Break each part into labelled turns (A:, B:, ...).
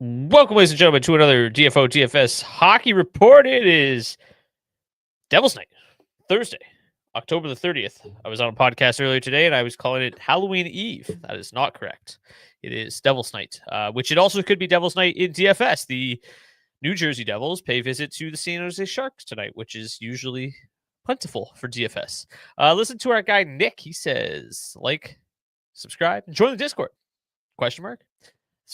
A: Welcome, ladies and gentlemen, to another DFO DFS hockey report. It is Devil's Night, Thursday, October the 30th. I was on a podcast earlier today, and I was calling it Halloween Eve. That is not correct. It is Devil's Night, which it also could be Devil's Night in DFS. The New Jersey Devils pay visit to the San Jose Sharks tonight, which is usually plentiful for DFS. Listen to our guy, Nick. He says, like, subscribe, and join the Discord. Question mark?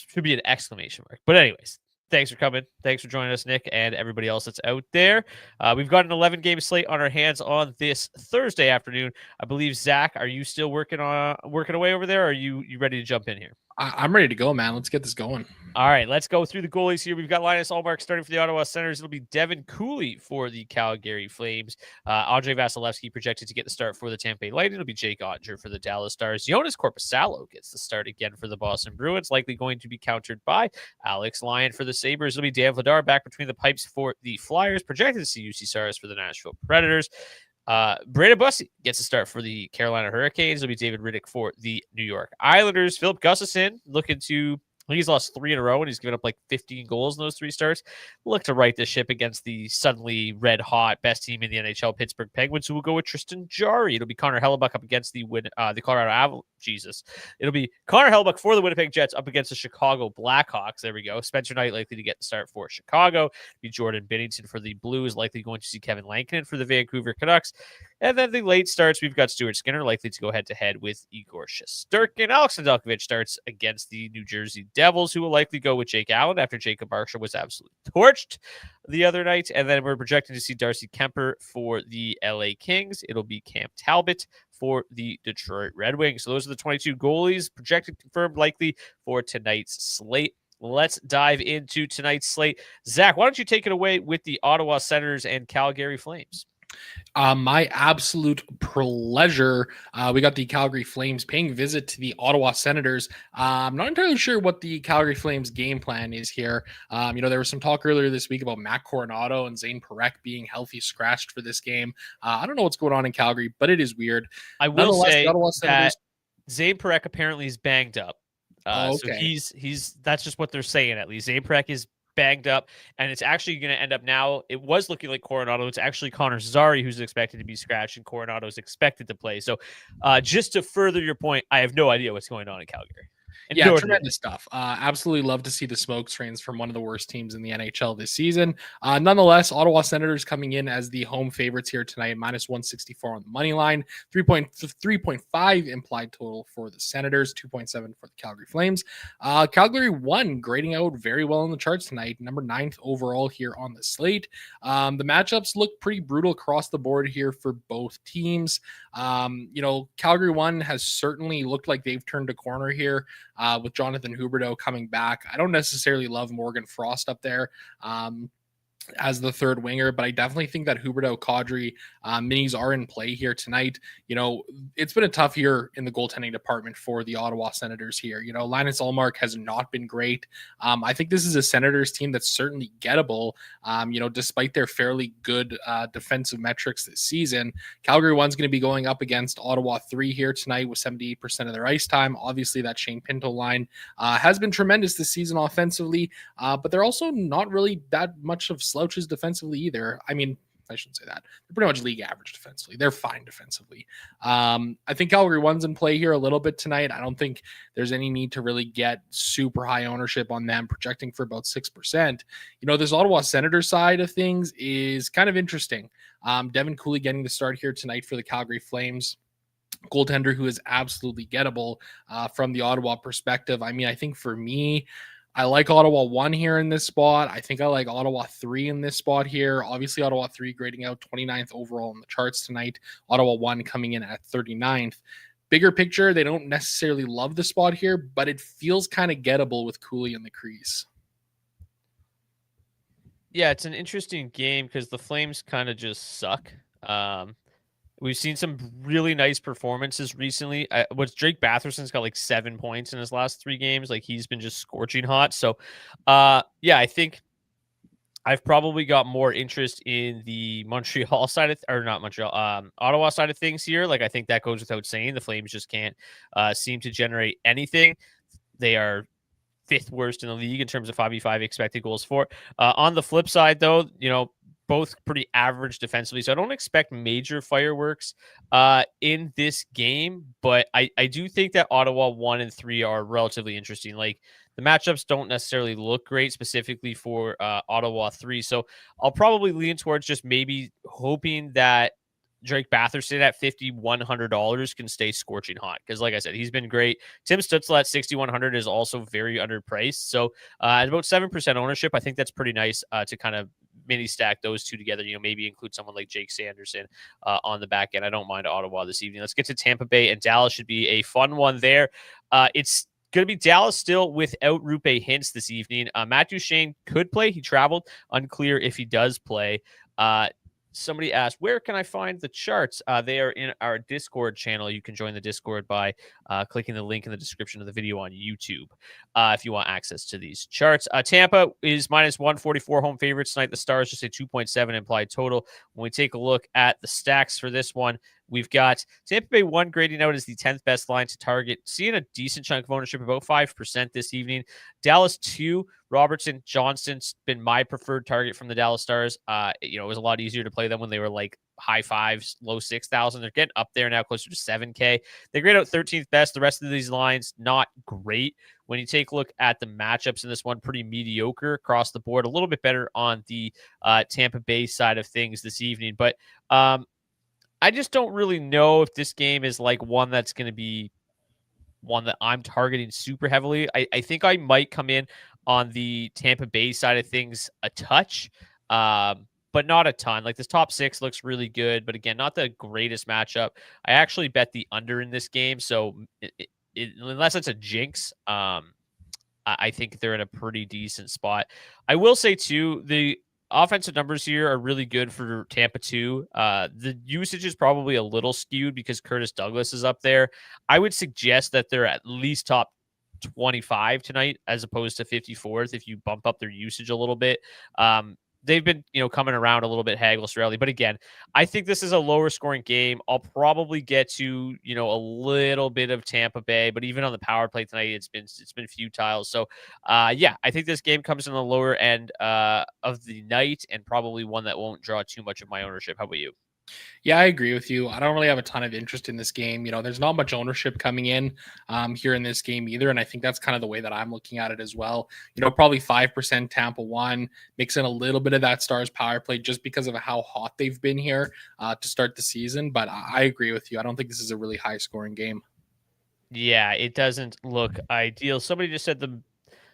A: Should be an exclamation mark. But anyways, thanks for coming. Thanks for joining us, Nick, and everybody else that's out there. We've got an 11-game slate on our hands on this Thursday afternoon. I believe, Zach, are you still working away over there, or are you ready to jump in here?
B: I'm ready to go, man. Let's get this going.
A: All right, let's go through the goalies here. We've got Linus Ullmark starting for the Ottawa Senators. It'll be Devin Cooley for the Calgary Flames. Andrei Vasilevsky projected to get the start for the Tampa Bay Lightning. It'll be Jake Ottinger for the Dallas Stars. Jonas Korpisalo gets the start again for the Boston Bruins, likely going to be countered by Alex Lyon for the Sabres. It'll be Dan Vladar back between the pipes for the Flyers, projected to see UC Saros for the Nashville Predators. Brandon Bussi gets a start for the Carolina Hurricanes. It'll be David Riddick for the New York Islanders. Philip Gustafsson looking to, he's lost 3 in a row and he's given up like 15 goals in those 3 starts. Look to right this ship against the suddenly red hot best team in the NHL, Pittsburgh Penguins, who will go with Tristan Jarry. It'll be Connor Hellebuck up against the Colorado Avalanche. It'll be Connor Hellebuck for the Winnipeg Jets up against the Chicago Blackhawks. There we go. Spencer Knight likely to get the start for Chicago. It'll be Jordan Binnington for the Blues, likely going to see Kevin Lankinen for the Vancouver Canucks. And then the late starts, we've got Stuart Skinner likely to go head-to-head with Igor Shesterkin. Alex Nedeljkovic starts against the New Jersey Devils, who will likely go with Jake Allen after Jacob Markstrom was absolutely torched the other night. And then we're projecting to see Darcy Kemper for the LA Kings. It'll be Cam Talbot for the Detroit Red Wings. So those are the 22 goalies projected, confirmed, likely for tonight's slate. Let's dive into tonight's slate. Zach, why don't you take it away with the Ottawa Senators and Calgary Flames?
B: My absolute pleasure. We got the Calgary Flames paying visit to the Ottawa Senators. I'm not entirely sure what the Calgary Flames game plan is here. There was some talk earlier this week about Matt Coronado and Zane Parekh being healthy scratched for this game. I don't know what's going on in Calgary, but it is weird.
A: I will say that Zane Parekh apparently is banged up. So he's that's just what they're saying, at least. Zane Parekh is banged up, and it's actually going to end up now. It was looking like Coronado. It's actually Connor Zary who's expected to be scratched, and Coronado is expected to play. So just to further your point, I have no idea what's going on in Calgary.
B: And tremendous stuff. Absolutely love to see the smoke screens from one of the worst teams in the NHL this season. Nonetheless, Ottawa Senators coming in as the home favorites here tonight, minus 164 on the money line, 3.5 implied total for the Senators, 2.7 for the Calgary Flames. Calgary won, grading out very well in the charts tonight, number 9th overall here on the slate. The matchups look pretty brutal across the board here for both teams. Calgary 1 has certainly looked like they've turned a corner here. With Jonathan Huberdeau coming back. I don't necessarily love Morgan Frost up there as the third winger, but I definitely think that Huberdeau, Kadri, minis are in play here tonight. It's been a tough year in the goaltending department for the Ottawa Senators here. Linus Ullmark has not been great. I think this is a Senators team that's certainly gettable, despite their fairly good defensive metrics this season. Calgary 1's going to be going up against Ottawa 3 here tonight with 78% of their ice time. Obviously, that Shane Pinto line has been tremendous this season offensively, but they're also not really that much of slouches defensively either. I mean, I shouldn't say that. They're pretty much league average defensively. They're fine defensively. I think Calgary 1's in play here a little bit tonight. I don't think there's any need to really get super high ownership on them, projecting for about 6%. This Ottawa Senators side of things is kind of interesting. Devin Cooley getting the start here tonight for the Calgary Flames. Goaltender who is absolutely gettable from the Ottawa perspective. I mean, I think for me, I like Ottawa 1 here in this spot. I think I like Ottawa 3 in this spot here. Obviously, Ottawa 3 grading out 29th overall in the charts tonight. Ottawa 1 coming in at 39th. Bigger picture, they don't necessarily love the spot here, but it feels kind of gettable with Cooley in the crease.
A: Yeah, it's an interesting game because the Flames kind of just suck. We've seen some really nice performances recently. Drake Batherson's got like 7 points in his last 3 games. Like, he's been just scorching hot. So, I think I've probably got more interest in the Montreal side of, or not Montreal, Ottawa side of things here. Like, I think that goes without saying. The Flames just can't seem to generate anything. They are fifth worst in the league in terms of 5v5 expected goals for. On the flip side, though, both pretty average defensively. So I don't expect major fireworks in this game, but I do think that Ottawa 1 and 3 are relatively interesting. Like the matchups don't necessarily look great specifically for Ottawa 3. So I'll probably lean towards just maybe hoping that Drake Batherson at $5,100 can stay scorching hot. Because like I said, he's been great. Tim Stützle at 6,100 is also very underpriced. So at about 7% ownership, I think that's pretty nice to kind of mini stack those two together. Maybe include someone like Jake Sanderson on the back end. I don't mind Ottawa this evening. Let's get to Tampa Bay, and Dallas should be a fun one there. It's going to be Dallas still without Rupe Hintz this evening. Matt Duchene could play. He traveled. Unclear if he does play. Somebody asked, where can I find the charts? They are in our Discord channel. You can join the Discord by clicking the link in the description of the video on YouTube if you want access to these charts. Tampa is minus 144 home favorites tonight. The Stars just a 2.7 implied total. When we take a look at the stacks for this one, we've got Tampa Bay 1 grading out as the 10th best line to target, seeing a decent chunk of ownership, about 5% this evening. Dallas 2, Robertson, Johnston's been my preferred target from the Dallas Stars. It was a lot easier to play them when they were like high 5s, low 6,000. They're getting up there now, closer to 7K. They grade out 13th best. The rest of these lines, not great. When you take a look at the matchups in this one, pretty mediocre across the board. A little bit better on the Tampa Bay side of things this evening. But I just don't really know if this game is like one that's going to be one that I'm targeting super heavily. I think I might come in on the Tampa Bay side of things a touch, but not a ton. Like this top 6 looks really good, but again, not the greatest matchup. I actually bet the under in this game. So unless it's a jinx, I think they're in a pretty decent spot. I will say too, the offensive numbers here are really good for Tampa too. The usage is probably a little skewed because Curtis Douglas is up there. I would suggest that they're at least top 25 tonight as opposed to 54th if you bump up their usage a little bit. They've been, coming around a little bit haggles rally, but again, I think this is a lower scoring game. I'll probably get to, a little bit of Tampa Bay, but even on the power play tonight, it's been futile. So, I think this game comes in the lower end of the night and probably one that won't draw too much of my ownership. How about you?
B: Yeah, I agree with you. I don't really have a ton of interest in this game. There's not much ownership coming in here in this game either. And I think that's kind of the way that I'm looking at it as well. Probably 5% Tampa 1, mix in a little bit of that Stars power play just because of how hot they've been here to start the season. But I agree with you. I don't think this is a really high scoring game.
A: Yeah, it doesn't look ideal. Somebody just said the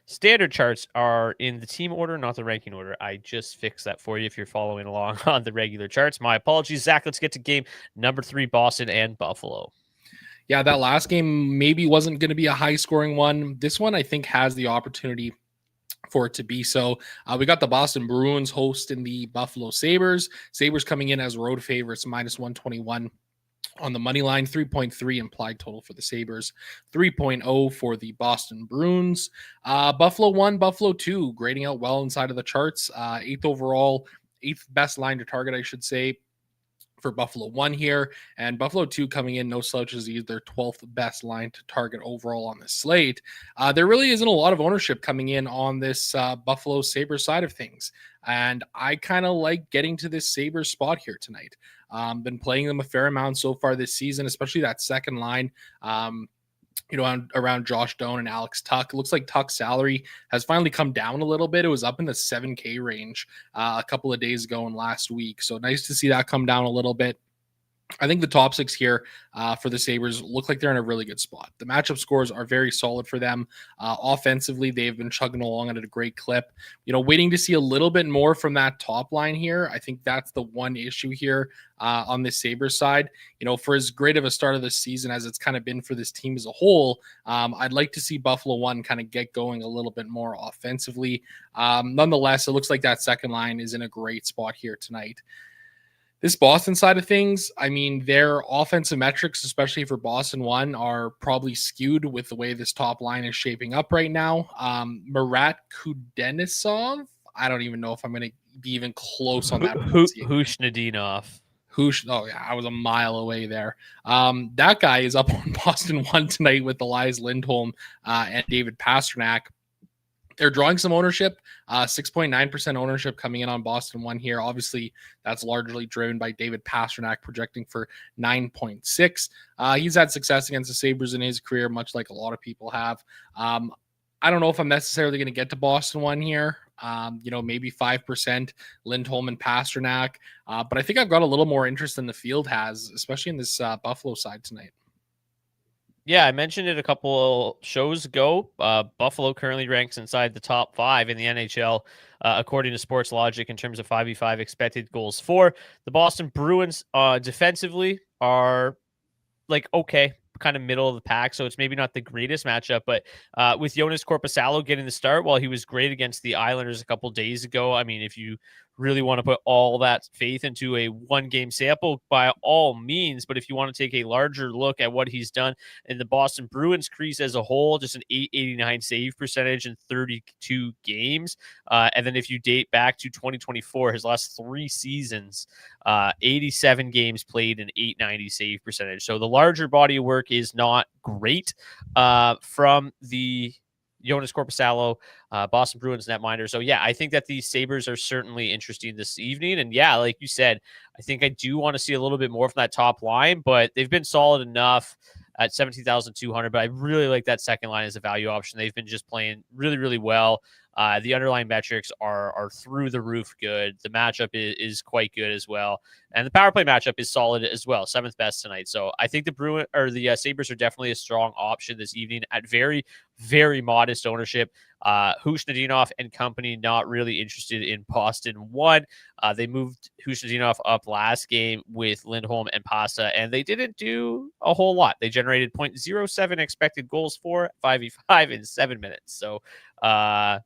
A: standard charts are in the team order, not the ranking order. I just fixed that for you if you're following along on the regular charts. My apologies, Zach. Let's get to game number 3, Boston and Buffalo.
B: Yeah, that last game maybe wasn't going to be a high-scoring one. This one, I think, has the opportunity for it to be so. We got the Boston Bruins hosting the Buffalo Sabres. Sabres coming in as road favorites, minus 121. On the money line, 3.3 implied total for the Sabres, 3.0 for the Boston Bruins. Buffalo 1, Buffalo 2, grading out well inside of the charts. 8th overall, 8th best line to target, I should say, for Buffalo 1 here. And Buffalo 2 coming in, no slouches either, 12th best line to target overall on the slate. There really isn't a lot of ownership coming in on this Buffalo Sabres side of things. And I kind of like getting to this Sabres spot here tonight. Been playing them a fair amount so far this season, especially that second line. Around Josh Doan and Alex Tuch. It looks like Tuch's salary has finally come down a little bit. It was up in the 7K range a couple of days ago and last week. So nice to see that come down a little bit. I think the top 6 here for the Sabres look like they're in a really good spot. The matchup scores are very solid for them. Offensively, they've been chugging along at a great clip. Waiting to see a little bit more from that top line here. I think that's the one issue here on the Sabres side. For as great of a start of the season as it's kind of been for this team as a whole, I'd like to see Buffalo 1 kind of get going a little bit more offensively. Nonetheless, it looks like that second line is in a great spot here tonight. This Boston side of things, I mean, their offensive metrics, especially for Boston 1, are probably skewed with the way this top line is shaping up right now. Marat Kudenisov, I don't even know if I'm going to be even close on that.
A: Hushnadinov.
B: Oh, yeah, I was a mile away there. That guy is up on Boston 1 tonight with Elias Lindholm and David Pastrnak. They're drawing some ownership, 6.9% ownership coming in on Boston 1 here. Obviously, that's largely driven by David Pastrnak projecting for 9.6. He's had success against the Sabres in his career, much like a lot of people have. I don't know if I'm necessarily going to get to Boston 1 here. Maybe 5% Lindholm and Pastrnak. But I think I've got a little more interest than the field has, especially in this Buffalo side tonight.
A: Yeah, I mentioned it a couple shows ago. Buffalo currently ranks inside the top 5 in the NHL, according to Sports Logic, in terms of 5v5 expected goals for. The Boston Bruins defensively are like okay, kind of middle of the pack, so it's maybe not the greatest matchup, but with Jonas Korpisalo getting the start while he was great against the Islanders a couple days ago, I mean, if you really want to put all that faith into a one game sample, by all means, but if you want to take a larger look at what he's done in the Boston Bruins crease as a whole, just an 889 save percentage in 32 games, and then if you date back to 2024, his last 3 seasons, 87 games played and 890 save percentage. So the larger body of work is not great from the Jonas Korpisalo, Boston Bruins netminder. So yeah, I think that these Sabres are certainly interesting this evening. And yeah, like you said, I think I do want to see a little bit more from that top line, but they've been solid enough at 17,200. But I really like that second line as a value option. They've been just playing really, really well. The underlying metrics are through the roof good. The matchup is quite good as well. And the power play matchup is solid as well, 7th best tonight. So I think the Sabres are definitely a strong option this evening at very, very modest ownership. Husnudinov and company not really interested in Boston 1. They moved Husnudinov up last game with Lindholm and Pasta, and they didn't do a whole lot. They generated 0.07 expected goals for 5v5 in 7 minutes. So,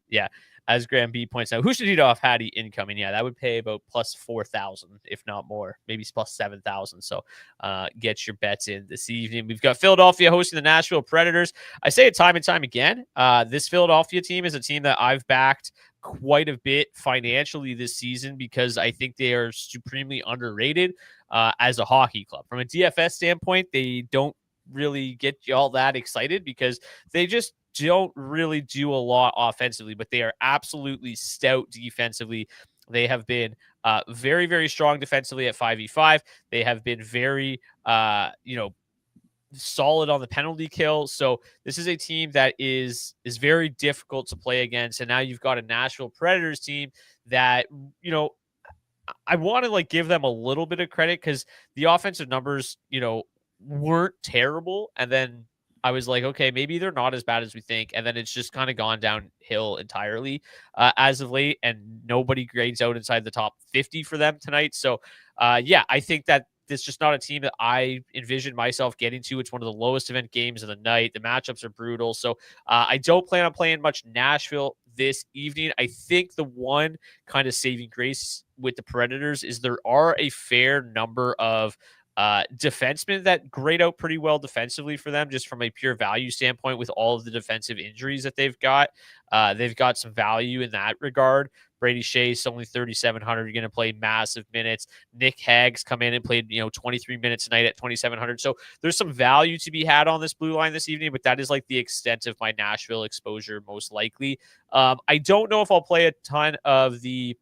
A: yeah, as Graham B points out, Husnudinov had he incoming. Yeah, that would pay about plus 4,000, if not more, maybe plus 7,000. So get your bets in this evening. We've got Philadelphia hosting the Nashville Predators. I say it time and time again. This Philadelphia team is a team that I've backed quite a bit financially this season because I think they are supremely underrated as a hockey club. From a DFS standpoint, they don't really get you all that excited because they just don't really do a lot offensively, but they are absolutely stout defensively. They have been very, very strong defensively at 5v5. They have been very, solid on the penalty kill. So this is a team that is very difficult to play against. And now you've got a Nashville Predators team that, I want to give them a little bit of credit because the offensive numbers, weren't terrible. And then I was like, okay, maybe they're not as bad as we think. And then it's just kind of gone downhill entirely as of late. And nobody grades out inside the top 50 for them tonight. So, yeah, I think that it's just not a team that I envisioned myself getting to. It's one of the lowest event games of the night. The matchups are brutal. So I don't plan on playing much Nashville this evening. I think the one kind of saving grace with the Predators is there are a fair number of defensemen that grade out pretty well defensively for them, just from a pure value standpoint with all of the defensive injuries that they've got. They've got some value in that regard. Brady Shea's only 3,700. You're going to play massive minutes. Nick Hagg's come in and played, 23 minutes tonight at 2,700. So there's some value to be had on this blue line this evening, but that is the extent of my Nashville exposure most likely. I don't know if I'll play a ton of the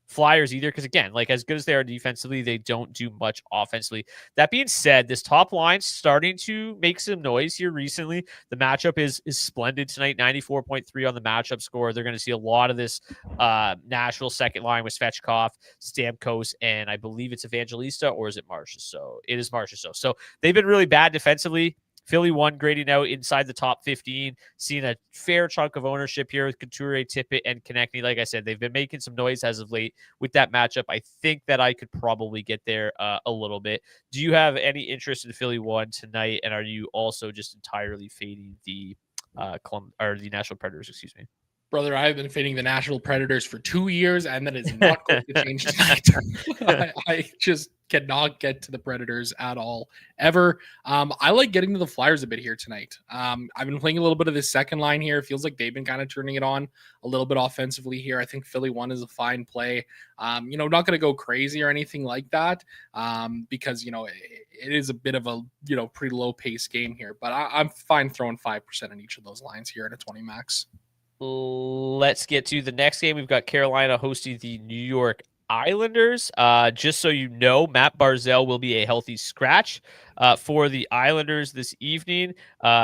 A: Flyers either, because again, as good as they are defensively, they don't do much offensively. That being said, this top line's starting to make some noise here recently. The matchup is splendid tonight, 94.3 on the matchup score. They're going to see a lot of this Nashville second line with Svechkov, Stamkos, and I believe it's Evangelista, or is it Marcia? So it is Marcia. So they've been really bad defensively. Philly 1 grading out inside the top 15, seeing a fair chunk of ownership here with Couture, Tippett, and Konechny. Like I said, they've been making some noise as of late with that matchup. I think that I could probably get there a little bit. Do you have any interest in Philly 1 tonight, and are you also just entirely fading the the Nashville Predators? Excuse me.
B: Brother, I've been fading the Nashville Predators for 2 years, and that is not going to change tonight. I just cannot get to the Predators at all, ever. I like getting to the Flyers a bit here tonight. I've been playing a little bit of this second line here. It feels like they've been kind of turning it on a little bit offensively here. I think Philly 1 is a fine play. Not going to go crazy or anything like that because, it is a bit of a, pretty low pace game here. But I'm fine throwing 5% on each of those lines here at a 20 max.
A: Let's get to the next game. We've got Carolina hosting the New York Islanders. Just so you know, Matt Barzal will be a healthy scratch for the Islanders this evening.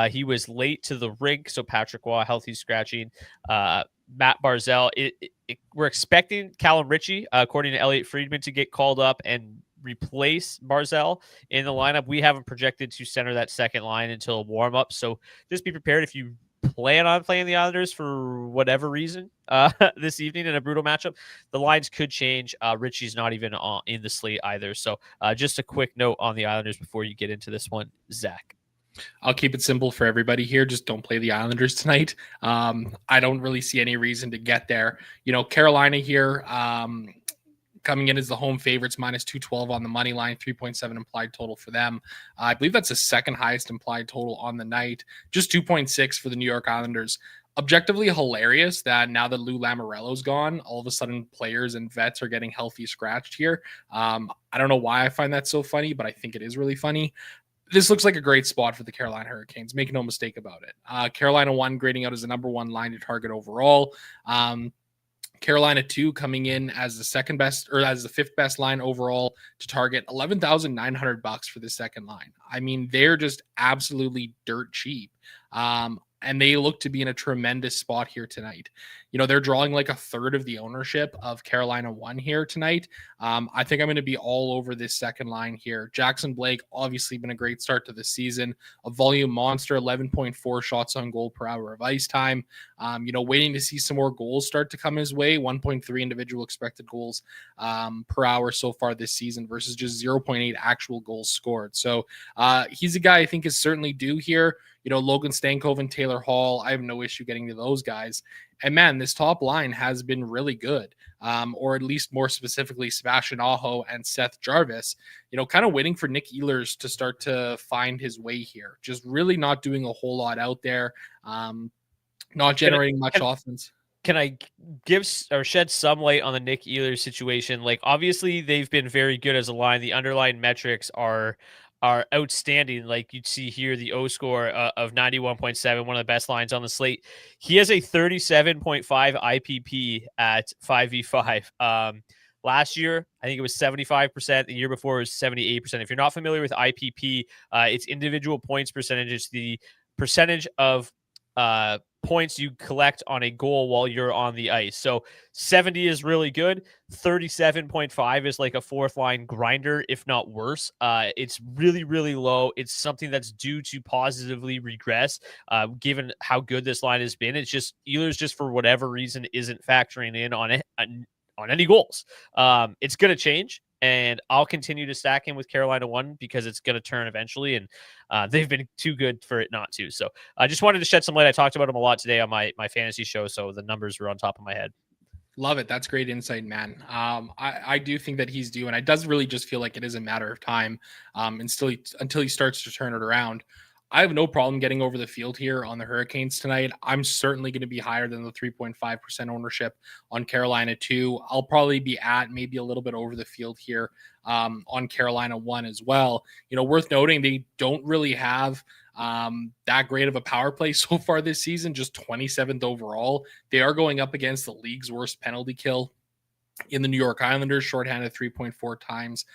A: He was late to the rink, so Patrick Waugh healthy scratching. Matt Barzal. We're expecting Callum Ritchie, according to Elliot Friedman, to get called up and replace Barzal in the lineup. We haven't projected to center that second line until warm up, so just be prepared if you plan on playing the Islanders for whatever reason this evening in a brutal matchup. The lines could change. Richie's not even in the slate either. So just a quick note on the Islanders before you get into this one, Zach.
B: I'll keep it simple for everybody here. Just don't play the Islanders tonight. I don't really see any reason to get there. Carolina here, coming in as the home favorites, minus 212 on the money line, 3.7 implied total for them. I believe that's the second highest implied total on the night, just 2.6 for the New York Islanders. Objectively hilarious that now that Lou Lamoriello's gone, all of a sudden players and vets are getting healthy scratched here. I don't know why I find that so funny, but I think it is really funny. This looks like a great spot for the Carolina Hurricanes. Make no mistake about it. Carolina 1 grading out as the number 1 line to target overall. Carolina 2 coming in as the second best, or as the 5th best line overall to target, $11,900 for the second line. I mean, they're just absolutely dirt cheap. And they look to be in a tremendous spot here tonight. They're drawing like a third of the ownership of Carolina 1 here tonight. I think I'm going to be all over this second line here. Jackson Blake, obviously been a great start to the season. A volume monster, 11.4 shots on goal per hour of ice time. Waiting to see some more goals start to come his way. 1.3 individual expected goals per hour so far this season versus just 0.8 actual goals scored. So he's a guy I think is certainly due here. Logan Stankoven and Taylor Hall, I have no issue getting to those guys. And man, this top line has been really good, or at least more specifically, Sebastian Aho and Seth Jarvis, kind of waiting for Nick Ehlers to start to find his way here. Just really not doing a whole lot out there, not generating much offense.
A: Can I give or shed some light on the Nick Ehlers situation? Like, obviously, they've been very good as a line. The underlying metrics are outstanding. Like you'd see here, the O score of 91.7, one of the best lines on the slate. He has a 37.5 IPP at 5v5. Last year, I think it was 75%. The year before it was 78%. If you're not familiar with IPP, it's individual points percentage. It's the percentage of points you collect on a goal while you're on the ice. So 70 is really good. 37.5 is like a fourth line grinder, if not worse. It's really, really low. It's something that's due to positively regress, given how good this line has been. It's just Ehlers, just for whatever reason, isn't factoring in on it on any goals. It's going to change. And I'll continue to stack him with Carolina 1 because it's going to turn eventually. And they've been too good for it not to. So I just wanted to shed some light. I talked about him a lot today on my fantasy show, so the numbers were on top of my head.
B: Love it. That's great insight, man. I do think that he's due, and it does really just feel like it is a matter of time until he starts to turn it around. I have no problem getting over the field here on the Hurricanes tonight. I'm certainly going to be higher than the 3.5% ownership on Carolina 2. I'll probably be at maybe a little bit over the field here on Carolina 1 as well. Worth noting, they don't really have that great of a power play so far this season, just 27th overall. They are going up against the league's worst penalty kill in the New York Islanders, shorthanded 3.4 times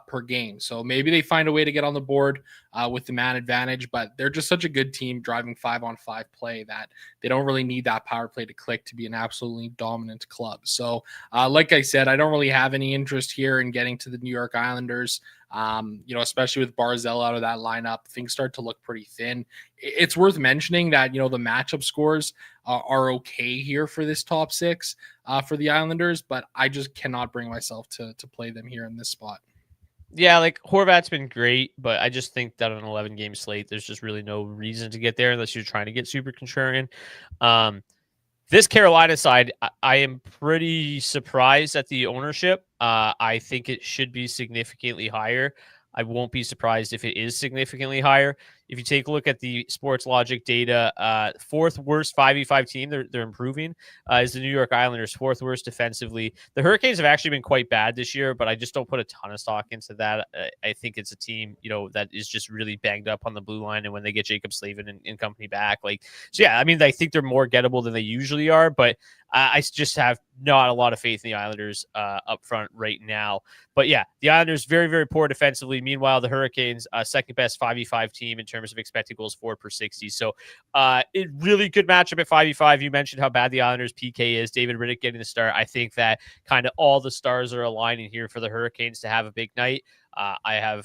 B: per game. So maybe they find a way to get on the board with the man advantage, but they're just such a good team driving 5-on-5 play that they don't really need that power play to click to be an absolutely dominant club. So like I said, I don't really have any interest here in getting to the New York Islanders. Especially with Barzal out of that lineup, things start to look pretty thin. It's worth mentioning that, the matchup scores are okay here for this top 6 for the Islanders, but I just cannot bring myself to play them here in this spot.
A: Yeah, like Horvat's been great, but I just think that on an 11-game slate, there's just really no reason to get there unless you're trying to get super contrarian. This Carolina side, I am pretty surprised at the ownership. I think it should be significantly higher. I won't be surprised if it is significantly higher. if you take a look at the Sports Logic data, fourth worst 5v5 team, they're improving, is the New York Islanders, fourth worst defensively. The Hurricanes have actually been quite bad this year, but I just don't put a ton of stock into that. I think it's a team, that is just really banged up on the blue line, and when they get Jacob Slavin and company back, so yeah, I mean, I think they're more gettable than they usually are, but I just have not a lot of faith in the Islanders up front right now. But yeah, the Islanders very, very poor defensively. Meanwhile, the Hurricanes, second best 5v5 team in terms of expected goals for per 60. So it really good matchup at 5v5. You mentioned how bad the Islanders PK is. David Riddick getting the start. I think that kind of all the stars are aligning here for the Hurricanes to have a big night. I'm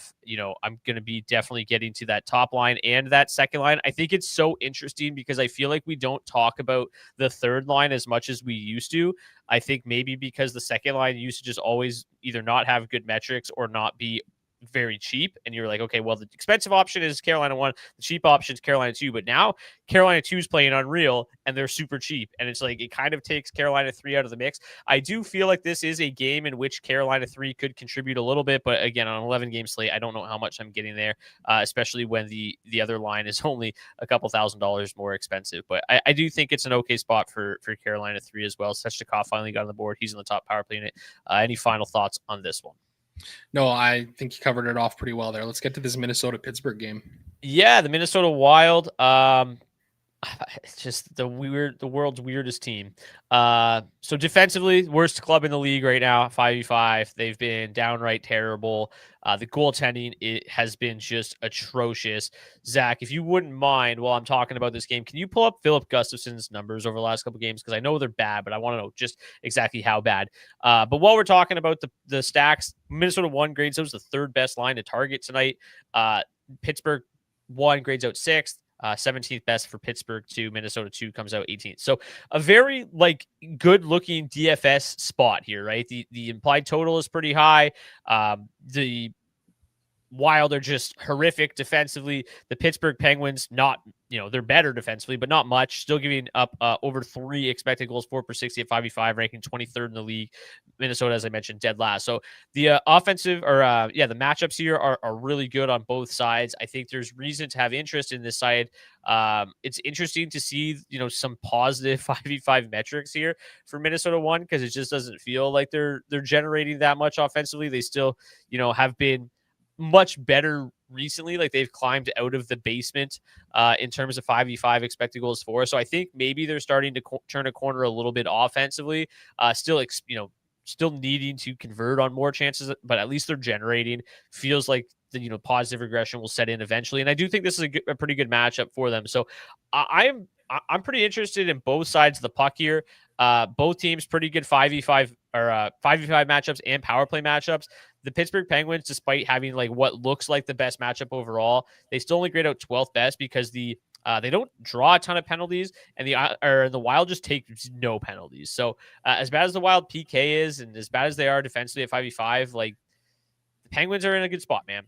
A: going to be definitely getting to that top line and that second line. I think it's so interesting because I feel like we don't talk about the third line as much as we used to. I think maybe because the second line used to just always either not have good metrics or not be very cheap, and you're like, okay, well, the expensive option is Carolina 1, the cheap option is Carolina 2, but now Carolina 2 is playing unreal and they're super cheap, and it's like it kind of takes Carolina 3 out of the mix. I do feel like this is a game in which Carolina 3 could contribute a little bit, but again, on an 11 game slate, I don't know how much I'm getting there, especially when the other line is only a couple $1,000s more expensive. But I do think it's an okay spot for Carolina 3 as well. Svechnikov finally got on the board. He's in the top power play unit. Any final thoughts on this one?
B: No, I think you covered it off pretty well there. Let's get to this Minnesota-Pittsburgh game.
A: Yeah, the Minnesota Wild. It's just the world's weirdest team. So defensively, worst club in the league right now, 5v5. They've been downright terrible. The goaltending, it has been just atrocious. Zach, if you wouldn't mind, while I'm talking about this game, can you pull up Philip Gustafson's numbers over the last couple games? Because I know they're bad, but I want to know just exactly how bad. But while we're talking about the stacks, Minnesota 1 grades out as the third best line to target tonight. Pittsburgh 1 grades out 6th. 17th best for Pittsburgh 2, Minnesota 2 comes out 18th. So a very good looking DFS spot here, right? The implied total is pretty high. The Wild are just horrific defensively. The Pittsburgh Penguins, not, they're better defensively, but not much. Still giving up over 3 expected goals for per 60 at 5v5, ranking 23rd in the league. Minnesota, as I mentioned, dead last. So the offensive the matchups here are really good on both sides. I think there's reason to have interest in this side. It's interesting to see, some positive 5v5 metrics here for Minnesota 1, because it just doesn't feel like they're generating that much offensively. They still, have been much better recently. Like they've climbed out of the basement in terms of 5v5 expected goals for. So I think maybe they're starting to turn a corner a little bit offensively. Still needing to convert on more chances, but at least they're generating. Feels like the positive regression will set in eventually, and I do think this is a pretty good matchup for them. So I'm pretty interested in both sides of the puck here. Both teams pretty good 5v5 or 5v5 matchups and power play matchups. The Pittsburgh Penguins, despite having what looks like the best matchup overall, they still only grade out 12th best because they don't draw a ton of penalties, and the Wild just take no penalties. So as bad as the Wild PK is, and as bad as they are defensively at 5v5, the Penguins are in a good spot, man.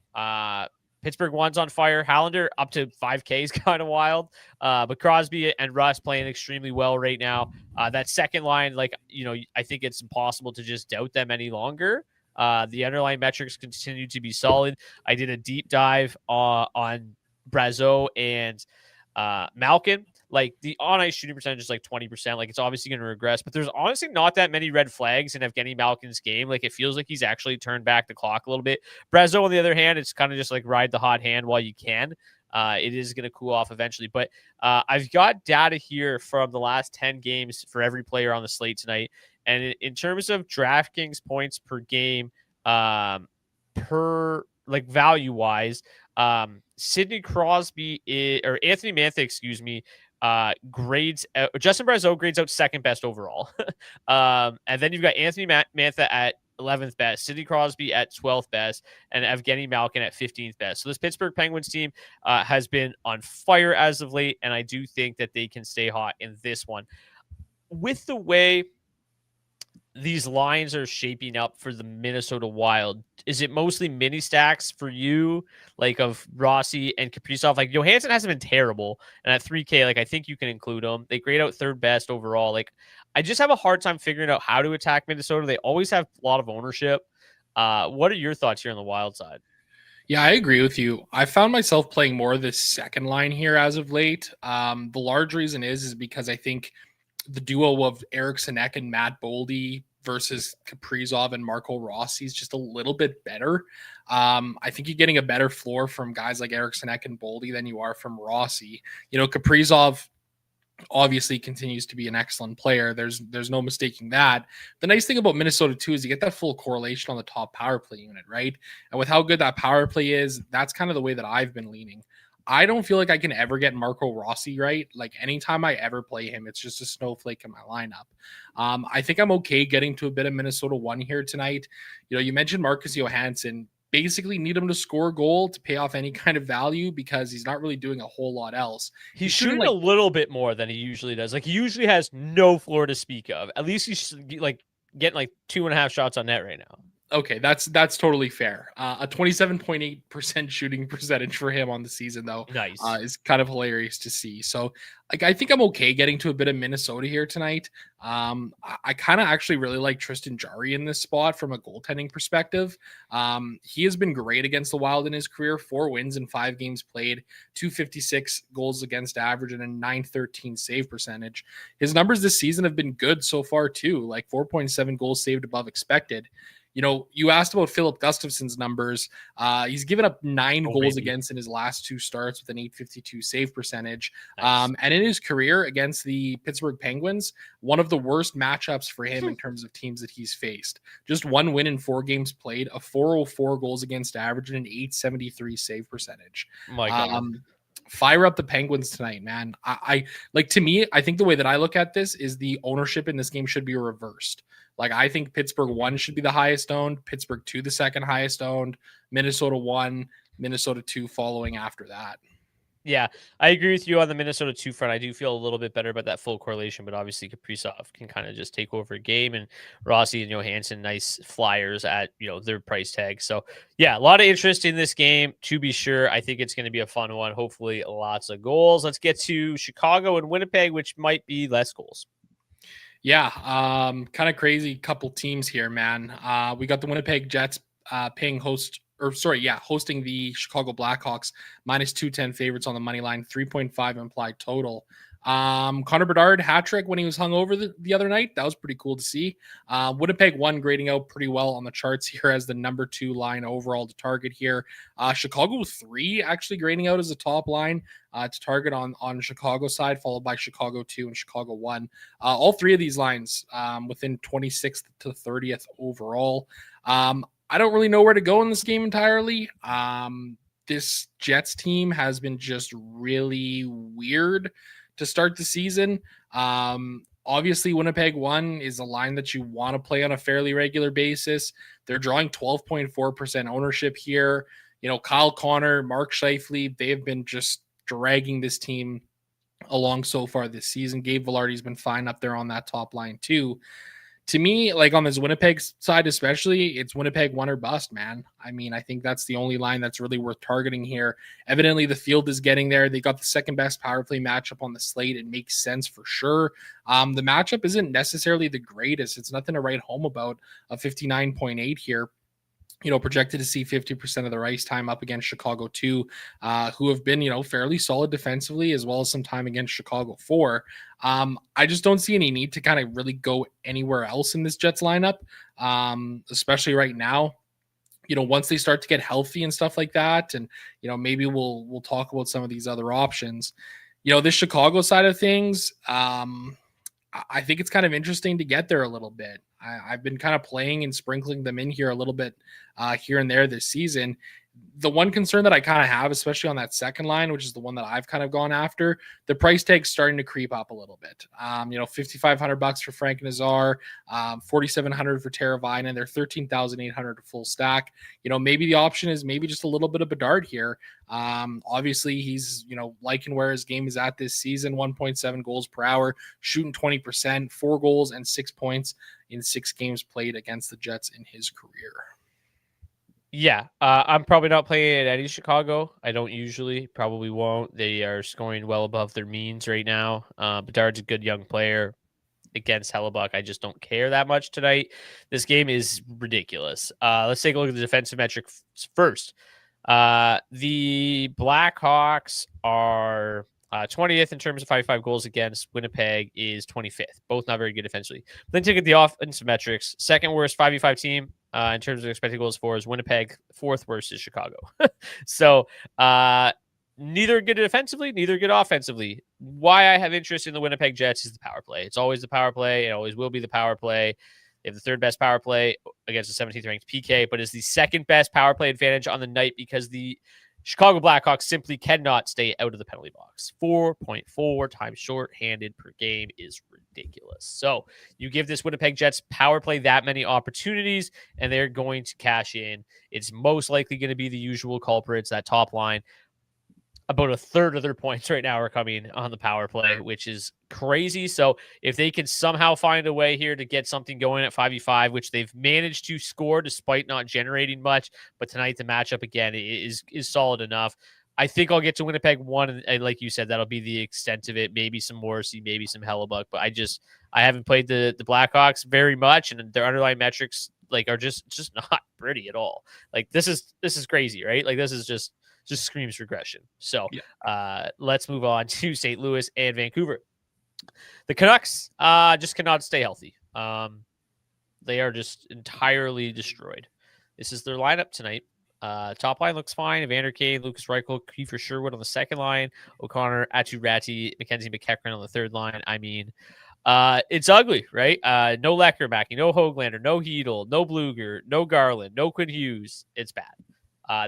A: Pittsburgh 1's on fire. Hallander up to 5K is kind of wild. But Crosby and Russ playing extremely well right now. That second line, I think it's impossible to just doubt them any longer. The underlying metrics continue to be solid. I did a deep dive on Brazeau and Malkin. The on-ice shooting percentage is 20%. It's obviously going to regress, but there's honestly not that many red flags in Evgeny Malkin's game. It feels like he's actually turned back the clock a little bit. Brazeau, on the other hand, it's kind of just ride the hot hand while you can. It is going to cool off eventually, but I've got data here from the last 10 games for every player on the slate tonight. And in terms of DraftKings points per game, value wise, Sidney Crosby or Anthony Mantha, grades out, Justin Brazeau grades out second best overall. And then you've got Anthony Mantha at 11th best, Sidney Crosby at 12th best, and Evgeny Malkin at 15th best. So this Pittsburgh Penguins team has been on fire as of late, and I do think that they can stay hot in this one. With the way these lines are shaping up for the Minnesota Wild, is it mostly mini stacks for you, of Rossi and Kaprizov? Johansson hasn't been terrible, and at 3K, I think you can include them. They grade out third best overall. I just have a hard time figuring out how to attack Minnesota. They always have a lot of ownership. What are your thoughts here on the Wild side?
B: Yeah, I agree with you. I found myself playing more of this second line here as of late. The large reason is because I think the duo of Eriksson Ek and Matt Boldy versus Kaprizov and Marco Rossi is just a little bit better. I think you're getting a better floor from guys like Eriksson Ek and Boldy than you are from Rossi. Kaprizov obviously continues to be an excellent player. There's no mistaking that. The nice thing about Minnesota too is you get that full correlation on the top power play unit, right? And with how good that power play is, that's kind of the way that I've been leaning. I don't feel like I can ever get Marco Rossi right. Like anytime I ever play him, it's just a snowflake in my lineup. I think I'm okay getting to a bit of Minnesota one here tonight. You mentioned Marcus Johansson. Basically need him to score a goal to pay off any kind of value because he's not really doing a whole lot else.
A: He's shooting a little bit more than he usually does. Like he usually has no floor to speak of. At least he's like getting like 2.5 shots on net right now.
B: Okay, that's totally fair. A 27.8% shooting percentage for him on the season, though,
A: nice,
B: is kind of hilarious to see. So, I think I'm okay getting to a bit of Minnesota here tonight. I kind of actually really like Tristan Jarry in this spot from a goaltending perspective. He has been great against the Wild in his career. 4 wins in 5 games played, 256 goals against average, and a 913 save percentage. His numbers this season have been good so far too, like 4.7 goals saved above expected. You asked about Philip Gustafson's numbers. He's given up 9 goals against in his last 2 starts with an 852 save percentage.
A: Nice.
B: And in his career against the Pittsburgh Penguins, one of the worst matchups for him in terms of teams that he's faced. Just 1 win in 4 games played, a 404 goals against average, and an 873 save percentage.
A: My God.
B: Fire up the Penguins tonight, man. I to me, I think the way that I look at this is the ownership in this game should be reversed. Like I think Pittsburgh 1 should be the highest owned, Pittsburgh 2 the second highest owned, Minnesota 1, Minnesota 2 following after that.
A: Yeah, I agree with you on the Minnesota 2 front. I do feel a little bit better about that full correlation, but obviously Kaprizov can kind of just take over a game, and Rossi and Johansson, nice flyers at their price tag. So yeah, a lot of interest in this game to be sure. I think it's going to be a fun one. Hopefully, lots of goals. Let's get to Chicago and Winnipeg, which might be less goals.
B: Yeah, kind of crazy couple teams here, man. We got the Winnipeg Jets hosting the Chicago Blackhawks, minus 210 favorites on the money line, 3.5 implied total. Connor Bedard hat trick when he was hung over the other night. That was pretty cool to see. Winnipeg 1 grading out pretty well on the charts here as the number 2 line overall to target here. Chicago 3 actually grading out as a top line to target on Chicago side, followed by Chicago 2 and Chicago 1. All 3 of these lines within 26th to 30th overall. I don't really know where to go in this game entirely. This Jets team has been just really weird to start the season. Obviously, Winnipeg 1 is a line that you want to play on a fairly regular basis. They're drawing 12.4% ownership here. Kyle Connor, Mark Scheifele, they have been just dragging this team along so far this season. Gabe Vilardi's been fine up there on that top line too. To me, like on this Winnipeg side especially, it's Winnipeg 1 or bust, man. I mean, I think that's the only line that's really worth targeting here. Evidently, the field is getting there. They got the second best power play matchup on the slate. It makes sense for sure. The matchup isn't necessarily the greatest. It's nothing to write home about. A 59.8 here. Projected to see 50% of their ice time up against Chicago 2, who have been, fairly solid defensively, as well as some time against Chicago 4. I just don't see any need to kind of really go anywhere else in this Jets lineup, especially right now. Once they start to get healthy and stuff like that, and, maybe we'll talk about some of these other options. This Chicago side of things, I think it's kind of interesting to get there a little bit. I've been kind of playing and sprinkling them in here a little bit here and there this season. The one concern that I kind of have, especially on that second line, which is the one that I've kind of gone after, the price tag's starting to creep up a little bit. $5,500 for Frank Nazar, $4,700 for Teravainen. They're $13,800 full stack. Maybe the option is maybe just a little bit of Bedard here. Obviously he's, liking where his game is at this season, 1.7 goals per hour, shooting 20%, 4 goals and 6 points in 6 games played against the Jets in his career.
A: Yeah, I'm probably not playing at any Chicago. I don't usually, probably won't. They are scoring well above their means right now. Bedard's a good young player against Hellebuck. I just don't care that much tonight. This game is ridiculous. Let's take a look at the defensive metric first. The Blackhawks are 20th in terms of 5 goals against. Winnipeg is 25th. Both not very good defensively. Then take the offensive metrics. Second worst 5v5 team in terms of expected goals for is Winnipeg. Fourth worst is Chicago. So neither good defensively, neither good offensively. Why I have interest in the Winnipeg Jets is the power play. It's always the power play. It always will be the power play. They have the third best power play against the 17th ranked PK, but is the second best power play advantage on the night because the Chicago Blackhawks simply cannot stay out of the penalty box. 4.4 times short-handed per game is ridiculous. So you give this Winnipeg Jets power play that many opportunities, and they're going to cash in. It's most likely going to be the usual culprits, that top line. About a third of their points right now are coming on the power play, which is crazy. So if they can somehow find a way here to get something going at 5v5, which they've managed to score despite not generating much, but tonight the matchup again is solid enough. I think I'll get to Winnipeg 1, and like you said, that'll be the extent of it. Maybe some Morrissey, maybe some Hellebuck, but I haven't played the Blackhawks very much, and their underlying metrics are just not pretty at all. Like this is crazy, right? Like this is just screams regression. So let's move on to St. Louis and Vancouver. The Canucks just cannot stay healthy. They are just entirely destroyed. This is their lineup tonight. Top line looks fine. Evander Kane, Lucas Reichel, Kiefer Sherwood on the second line, O'Connor, Atu Ratti, Mackenzie McEachran on the third line. I mean, it's ugly, right? No Leckermacky, no Höglander, no Hedel, no Bluger, no Garland, no Quinn Hughes. It's bad.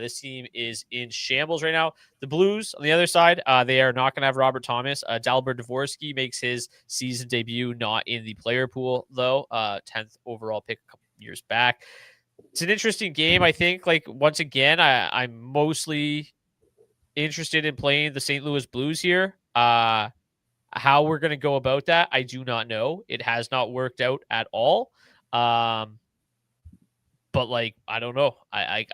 A: This team is in shambles right now. The Blues, on the other side, they are not going to have Robert Thomas. Dalibor Dvorsky makes his season debut, not in the player pool, though. 10th overall pick a couple years back. It's an interesting game, I think. Once again, I'm mostly interested in playing the St. Louis Blues here. How we're going to go about that, I do not know. It has not worked out at all. But I don't know. I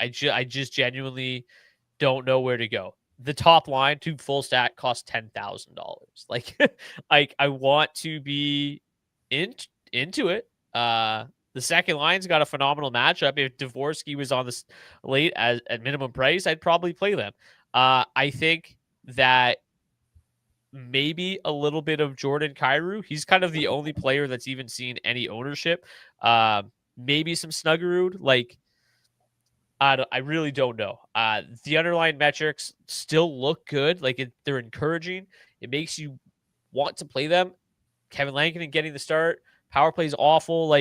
A: just genuinely don't know where to go. The top line to full stack costs $10,000. I want to be into it. The second line's got a phenomenal matchup. If Dvorsky was on the slate at minimum price, I'd probably play them. I think that maybe a little bit of Jordan Kyrou. He's kind of the only player that's even seen any ownership. Maybe some Snuggerud. I really don't know. The underlying metrics still look good. They're encouraging. It makes you want to play them. Kevin Lankinen getting the start. Power play is awful.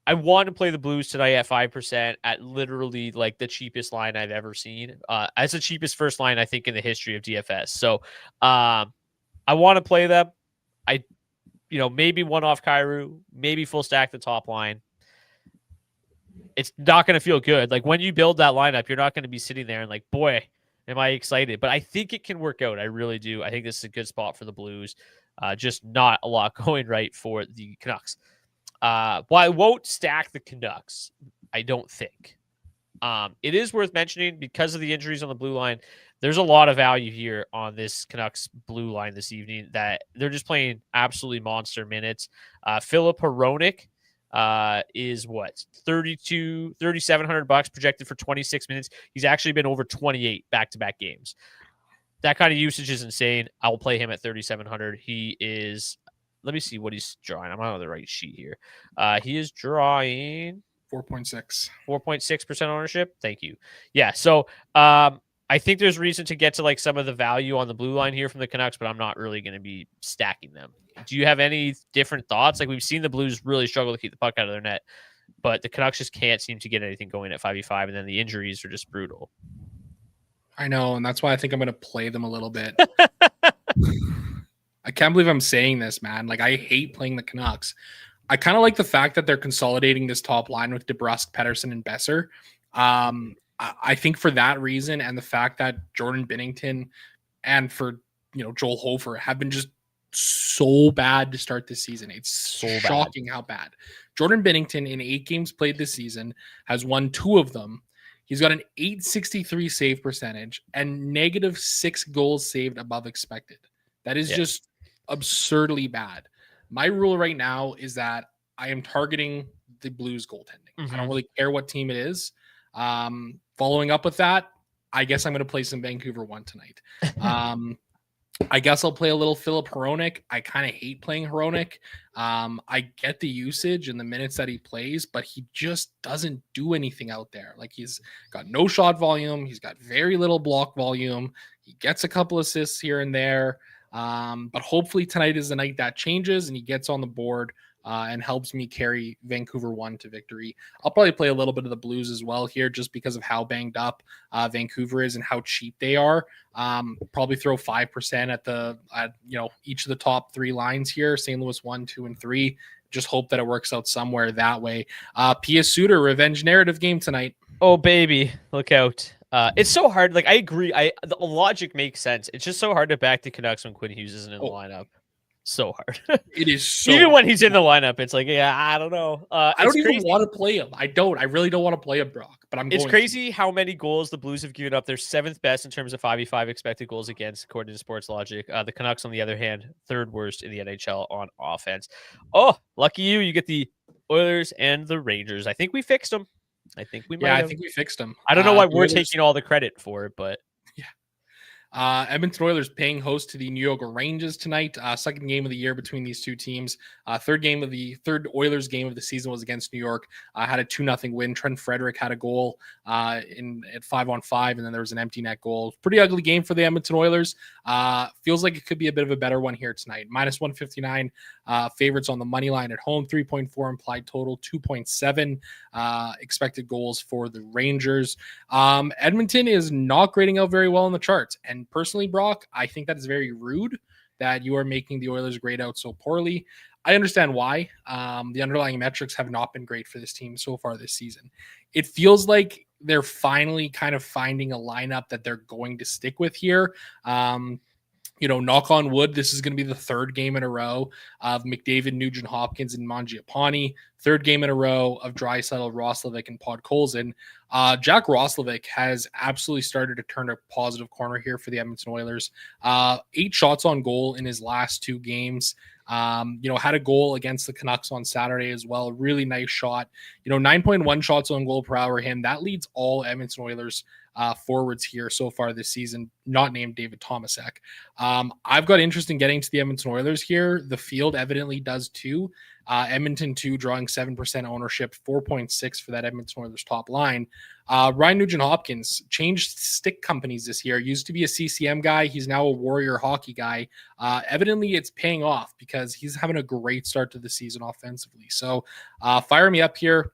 A: I want to play the Blues tonight at 5% at literally the cheapest line I've ever seen. As the cheapest first line, I think, in the history of DFS. So I want to play them. Maybe one off Kyrou, maybe full stack the top line. It's not going to feel good. When you build that lineup, you're not going to be sitting there and boy, am I excited. But I think it can work out. I really do. I think this is a good spot for the Blues. Just not a lot going right for the Canucks. Well, I won't stack the Canucks, I don't think. It is worth mentioning because of the injuries on the blue line. There's a lot of value here on this Canucks blue line this evening that they're just playing absolutely monster minutes. Philip Hronek is what, $3,700 projected for 26 minutes. He's actually been over 28 back-to-back games. That kind of usage is insane. I will play him at 3,700. He is, let me see what he's drawing. I'm on the right sheet here. He is drawing
B: 4.6%
A: ownership. Thank you. Yeah. So, I think there's reason to get to some of the value on the blue line here from the Canucks, but I'm not really going to be stacking them. Do you have any different thoughts? We've seen the Blues really struggle to keep the puck out of their net, but the Canucks just can't seem to get anything going at 5v5, and then the injuries are just brutal.
B: I know, and that's why I think I'm going to play them a little bit. I can't believe I'm saying this, man. I hate playing the Canucks. I kind of like the fact that they're consolidating this top line with DeBrusk, Pettersson, and Besser. I think for that reason and the fact that Jordan Binnington and for Joel Hofer have been just so bad to start this season. It's so shocking how bad. Jordan Binnington in 8 games played this season has won 2 of them. He's got an .863 save percentage and -6 goals saved above expected. That is just absurdly bad. My rule right now is that I am targeting the Blues goaltending. I don't really care what team it is. Following up with that, I guess I'm going to play some Vancouver 1 tonight. I guess I'll play a little Philip Hronek. I kind of hate playing Hronek. I get the usage and the minutes that he plays, but he just doesn't do anything out there. Like, he's got no shot volume. He's got very little block volume. He gets a couple assists here and there. But hopefully tonight is the night that changes and he gets on the board and helps me carry Vancouver 1 to victory. I'll probably play a little bit of the Blues as well here, just because of how banged up Vancouver is and how cheap they are. Probably throw 5% at each of the top 3 lines here: St. Louis 1, 2, and 3. Just hope that it works out somewhere that way. Pia Suter, revenge narrative game tonight.
A: Oh baby, look out! It's so hard. Like, I agree. The logic makes sense. It's just so hard to back the Canucks when Quinn Hughes isn't in the lineup. So hard.
B: It is so
A: even
B: hard.
A: When he's in the lineup, it's like, yeah, I don't know.
B: I don't even want to play him. I really don't want to play him, Brock. But
A: It's crazy how many goals the Blues have given up. They're 7th best in terms of 5v5 expected goals against, according to Sports Logic. The Canucks, on the other hand, 3rd worst in the NHL on offense. Oh, lucky you! You get the Oilers and the Rangers. I think we fixed them. I think we might.
B: Yeah, I think we fixed them.
A: I don't know why we're taking all the credit for it, but
B: yeah. Edmonton Oilers paying host to the New York Rangers tonight. Second game of the year between these two teams. Third Oilers game of the season was against New York. Had a 2-0 win. Trent Frederick had a goal at 5-on-5, and then there was an empty net goal. Pretty ugly game for the Edmonton Oilers. Feels like it could be a bit of a better one here tonight. -159 favorites on the money line at home. 3.4 implied total. 2.7 expected goals for the Rangers. Edmonton is not grading out very well in the charts, and personally, Brock, I think that is very rude that you are making the Oilers grade out so poorly. I understand why. The underlying metrics have not been great for this team so far this season. It feels like they're finally kind of finding a lineup that they're going to stick with here. Knock on wood, this is going to be the 3rd game in a row of McDavid, Nugent Hopkins, and Mangiapane. 3rd game in a row of Draisaitl, Roslovic, and Podkolzin. Jack Roslovic has absolutely started to turn a positive corner here for the Edmonton Oilers. 8 shots on goal in his last 2 games. Had a goal against the Canucks on Saturday as well. Really nice shot. 9.1 shots on goal per hour him. That leads all Edmonton Oilers forwards here so far this season, not named David Tomasek. I've got interest in getting to the Edmonton Oilers here. The field evidently does too. Edmonton 2 drawing 7% ownership, 4.6 for that Edmonton Oilers top line. Ryan Nugent-Hopkins changed stick companies this year. Used to be a CCM guy. He's now a Warrior hockey guy. Evidently, it's paying off because he's having a great start to the season offensively. So fire me up here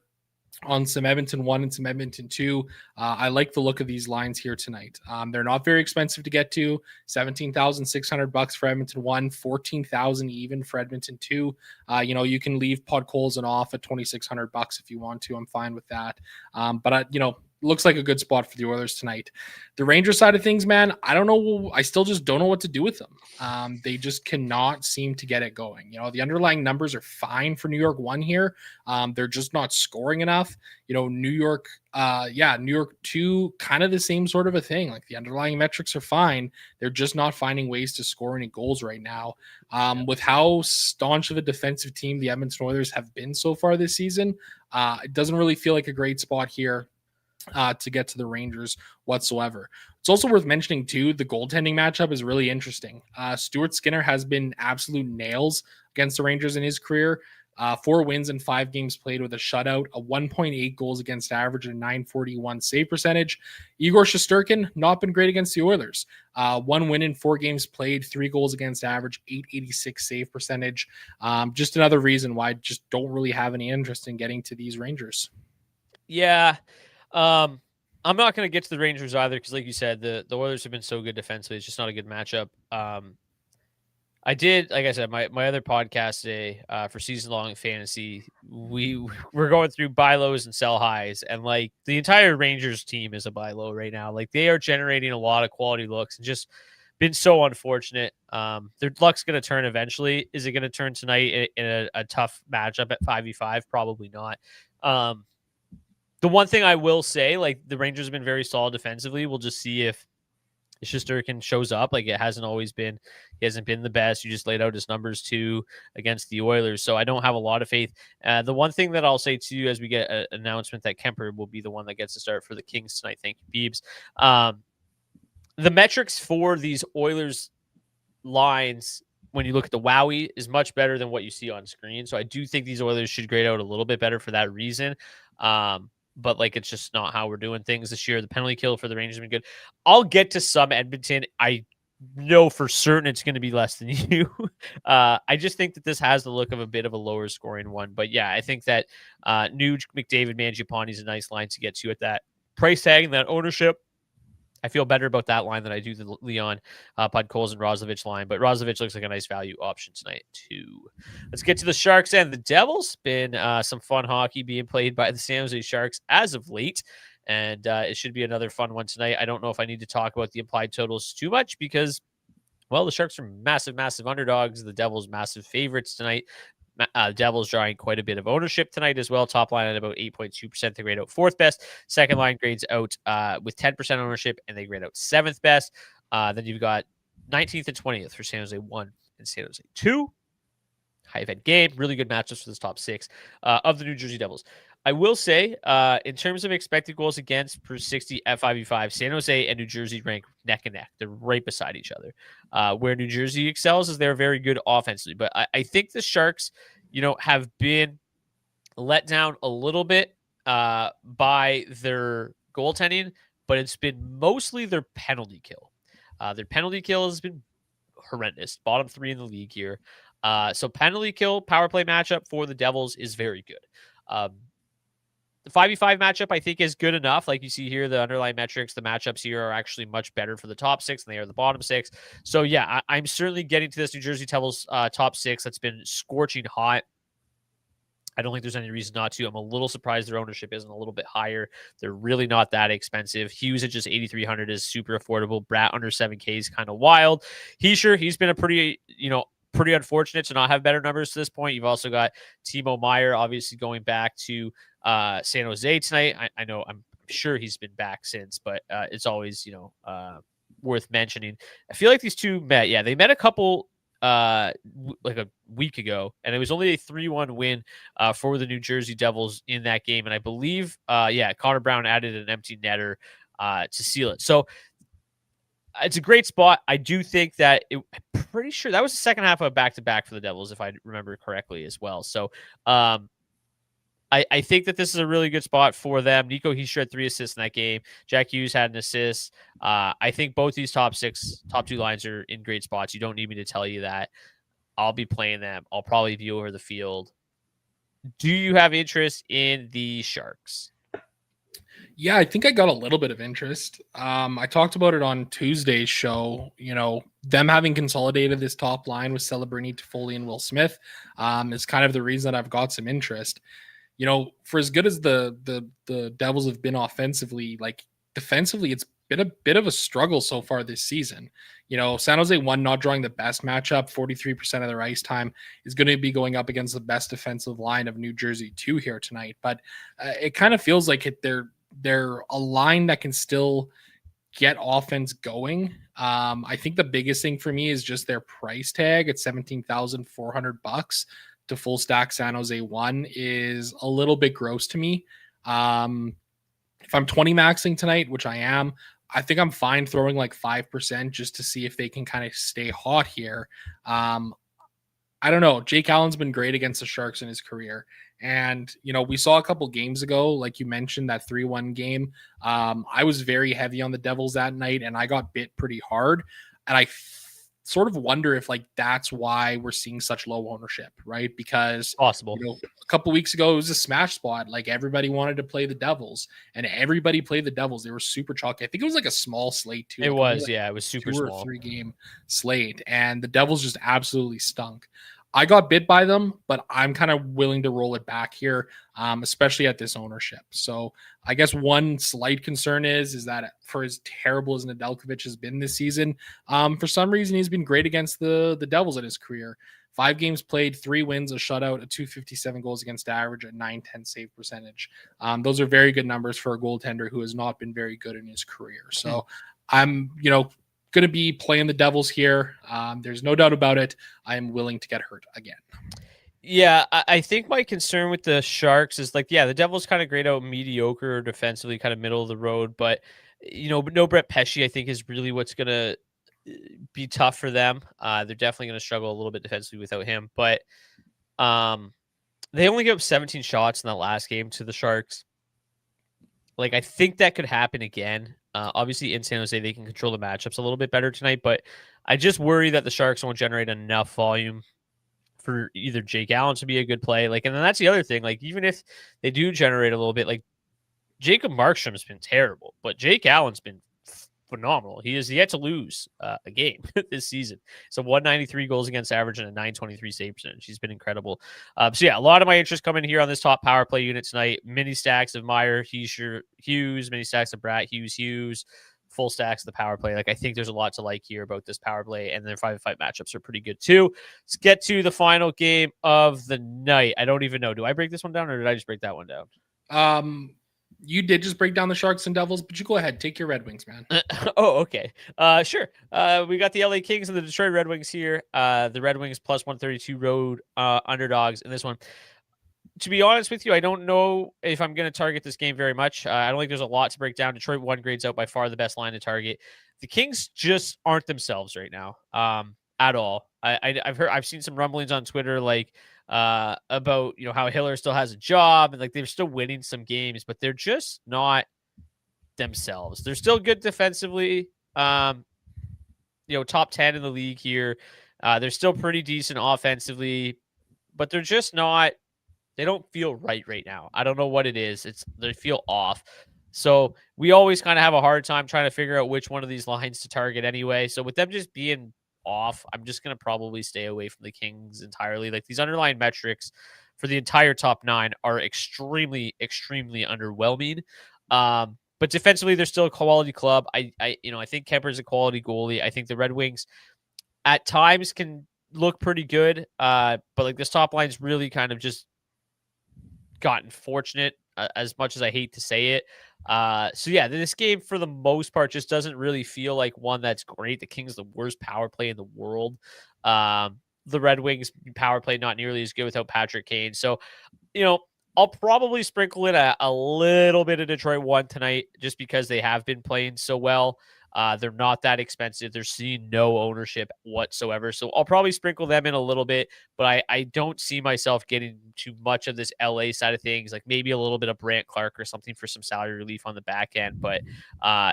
B: on some Edmonton 1 and some Edmonton 2. I like the look of these lines here tonight. They're not very expensive to get to. $17,600 for Edmonton 1, $14,000 even for Edmonton 2. You can leave Podkolzin off at $2,600 if you want to. I'm fine with that. But looks like a good spot for the Oilers tonight. The Rangers side of things, man, I don't know. I still just don't know what to do with them. They just cannot seem to get it going. The underlying numbers are fine for New York 1 here. They're just not scoring enough. New York 2, kind of the same sort of a thing. Like, the underlying metrics are fine. They're just not finding ways to score any goals right now. With how staunch of a defensive team the Edmonton Oilers have been so far this season, it doesn't really feel like a great spot here to get to the Rangers whatsoever. It's also worth mentioning too, the goaltending matchup is really interesting. Stuart Skinner has been absolute nails against the Rangers in his career. 4 wins in 5 games played with a shutout, a 1.8 goals against average, and a 941 save percentage. Igor Shesterkin, not been great against the Oilers. 1 win in 4 games played, 3 goals against average, 886 save percentage. Just another reason why I just don't really have any interest in getting to these Rangers.
A: Yeah. I'm not going to get to the Rangers either because, like you said, the Oilers have been so good defensively. It's just not a good matchup. I did, like I said, my other podcast today for season-long fantasy, we're going through buy lows and sell highs, and like the entire Rangers team is a buy low right now. Like, they are generating a lot of quality looks and just been so unfortunate. Their luck's going to turn eventually. Is it going to turn tonight in a tough matchup at 5v5? Probably not. The one thing I will say, like, the Rangers have been very solid defensively. We'll just see if Shesterkin shows up. Like, it hasn't always been, he hasn't been the best. You just laid out his numbers too against the Oilers. So I don't have a lot of faith. The one thing that I'll say to you as we get an announcement that Kemper will be the one that gets to start for the Kings tonight. Thank you, Beebs. The metrics for these Oilers lines, when you look at the Wowie, is much better than what you see on screen. So I do think these Oilers should grade out a little bit better for that reason. But like, it's just not how we're doing things this year. The penalty kill for the Rangers has been good. I'll get to some Edmonton. I know for certain it's going to be less than you. I just think that this has the look of a bit of a lower scoring one. But yeah, I think that Nuge, McDavid, Mangiapane is a nice line to get to at that price tag and that ownership. I feel better about that line than I do the Leon, Podkolzin, and Roslovic line, but Roslovic looks like a nice value option tonight too. Let's get to the Sharks and the Devils. Been some fun hockey being played by the San Jose Sharks as of late, and it should be another fun one tonight. I don't know if I need to talk about the implied totals too much because, well, the Sharks are massive, massive underdogs. The Devils massive favorites tonight. Devils drawing quite a bit of ownership tonight as well. Top line at about 8.2%. They grade out fourth best. Second line grades out with 10% ownership, and they grade out seventh best. Then you've got 19th and 20th for San Jose 1 and San Jose 2. High event game. Really good matchups for this top 6 of the New Jersey Devils. I will say, in terms of expected goals against per 60 at 5v5, San Jose and New Jersey rank neck and neck. They're right beside each other. Where New Jersey excels is they're very good offensively. But I think the Sharks, have been let down a little bit by their goaltending, but it's been mostly their penalty kill. Their penalty kill has been horrendous. Bottom 3 in the league here. So penalty kill, power play matchup for the Devils is very good. The 5v5 matchup, I think, is good enough. Like you see here, the underlying metrics, the matchups here are actually much better for the top 6 than they are the bottom 6. So, yeah, I'm certainly getting to this New Jersey Devils top 6 that's been scorching hot. I don't think there's any reason not to. I'm a little surprised their ownership isn't a little bit higher. They're really not that expensive. Hughes at just 8,300 is super affordable. Bratt under 7K is kind of wild. He's been a pretty unfortunate to not have better numbers to this point. You've also got Timo Meier, obviously going back to San Jose tonight. I know I'm sure he's been back since, but it's always, worth mentioning. I feel like these two met. Yeah, they met a couple like a week ago, and it was only a 3-1 win for the New Jersey Devils in that game. And I believe, Connor Brown added an empty netter to seal it. So it's a great spot. I do think that I'm pretty sure that was the second half of a back-to-back for the Devils, if I remember correctly as well. So I think that this is a really good spot for them. Nico Hischier had 3 assists in that game. Jack Hughes had an assist. I think both these top 2 lines are in great spots. You don't need me to tell you that. I'll be playing them. I'll probably view over the field. Do you have interest in the Sharks?
B: Yeah, I think I got a little bit of interest. I talked about it on Tuesday's show. Them having consolidated this top line with Celebrini, Toffoli, and Will Smith is kind of the reason that I've got some interest. For as good as the Devils have been offensively, like defensively, it's been a bit of a struggle so far this season. San Jose 1 not drawing the best matchup, 43% of their ice time is going to be going up against the best defensive line of New Jersey 2 here tonight. But it kind of feels like they're a line that can still get offense going. I think the biggest thing for me is just their price tag at $17,400 to full stack San Jose 1 is a little bit gross to me. If I'm 20 maxing tonight, which I am, I think I'm fine throwing like 5% just to see if they can kind of stay hot here. I don't know. Jake Allen's been great against the Sharks in his career. And, we saw a couple games ago, like you mentioned, that 3-1 game. I was very heavy on the Devils that night, and I got bit pretty hard. And I sort of wonder if that's why we're seeing such low ownership, right? Because
A: possible.
B: A couple weeks ago, it was a smash spot. Like everybody wanted to play the Devils, and everybody played the Devils. They were super chalky. I think it was like a small slate too.
A: It was, it was super
B: 2
A: small.
B: or 3 game slate, and the Devils just absolutely stunk. I got bit by them, but I'm kind of willing to roll it back here, especially at this ownership. So I guess one slight concern is that for as terrible as Nedeljkovic has been this season, for some reason he's been great against the Devils in his career. 5 games played, 3 wins, a shutout, a 257 goals against average, a 910 save percentage. Those are very good numbers for a goaltender who has not been very good in his career. So I'm, going to be playing the Devils here. There's no doubt about it. I am willing to get hurt again.
A: Yeah, I think my concern with the Sharks is like, yeah, the Devils kind of grade out mediocre defensively, kind of middle of the road, but no Brett Pesce, I think, is really what's gonna be tough for them. They're definitely gonna struggle a little bit defensively without him, but they only gave up 17 shots in that last game to the Sharks. Like, I think that could happen again. Obviously, in San Jose, they can control the matchups a little bit better tonight, but I just worry that the Sharks won't generate enough volume for either Jake Allen to be a good play. Like, and then that's the other thing. Like, even if they do generate a little bit, like Jacob Markstrom's been terrible, but Jake Allen's been phenomenal. He is yet to lose a game this season. So 193 goals against average and a 923 save percentage. He's been incredible. So yeah, a lot of my interest coming here on this top power play unit tonight. Mini stacks of Meyer, Hughes, mini stacks of Bratt, Hughes, full stacks of the power play. Like, I think there's a lot to like here about this power play, and their 5-5 matchups are pretty good too. Let's get to the final game of the night. I don't even know. Do I break this one down, or did I just break that one down?
B: You did just break down the Sharks and Devils, but you go ahead. Take your Red Wings, man.
A: Oh, okay. Sure. We got the LA Kings and the Detroit Red Wings here. The Red Wings plus 132 road underdogs in this one. To be honest with you, I don't know if I'm going to target this game very much. I don't think there's a lot to break down. Detroit one grades out by far the best line to target. The Kings just aren't themselves right now at all. I've seen some rumblings on Twitter about how Hiller still has a job and like they're still winning some games, but they're just not themselves. They're still good defensively. Top 10 in the league here. They're still pretty decent offensively, but they're just not. They don't feel right now. I don't know what it is. They feel off. So we always kind of have a hard time trying to figure out which one of these lines to target anyway. So with them just being off, I'm just going to probably stay away from the Kings entirely. Like, these underlying metrics for the entire top 9 are extremely, extremely underwhelming. But defensively, they're still a quality club. I think Kemper's a quality goalie. I think the Red Wings at times can look pretty good. But like, this top line's really kind of just gotten fortunate, as much as I hate to say it. So yeah, this game for the most part just doesn't really feel like one that's great. The Kings the worst power play in the world. The Red Wings power play not nearly as good without Patrick Kane. So, I'll probably sprinkle in a little bit of Detroit one tonight just because they have been playing so well. They're not that expensive. They're seeing no ownership whatsoever. So I'll probably sprinkle them in a little bit, but I don't see myself getting too much of this LA side of things, like maybe a little bit of Brant Clark or something for some salary relief on the back end. But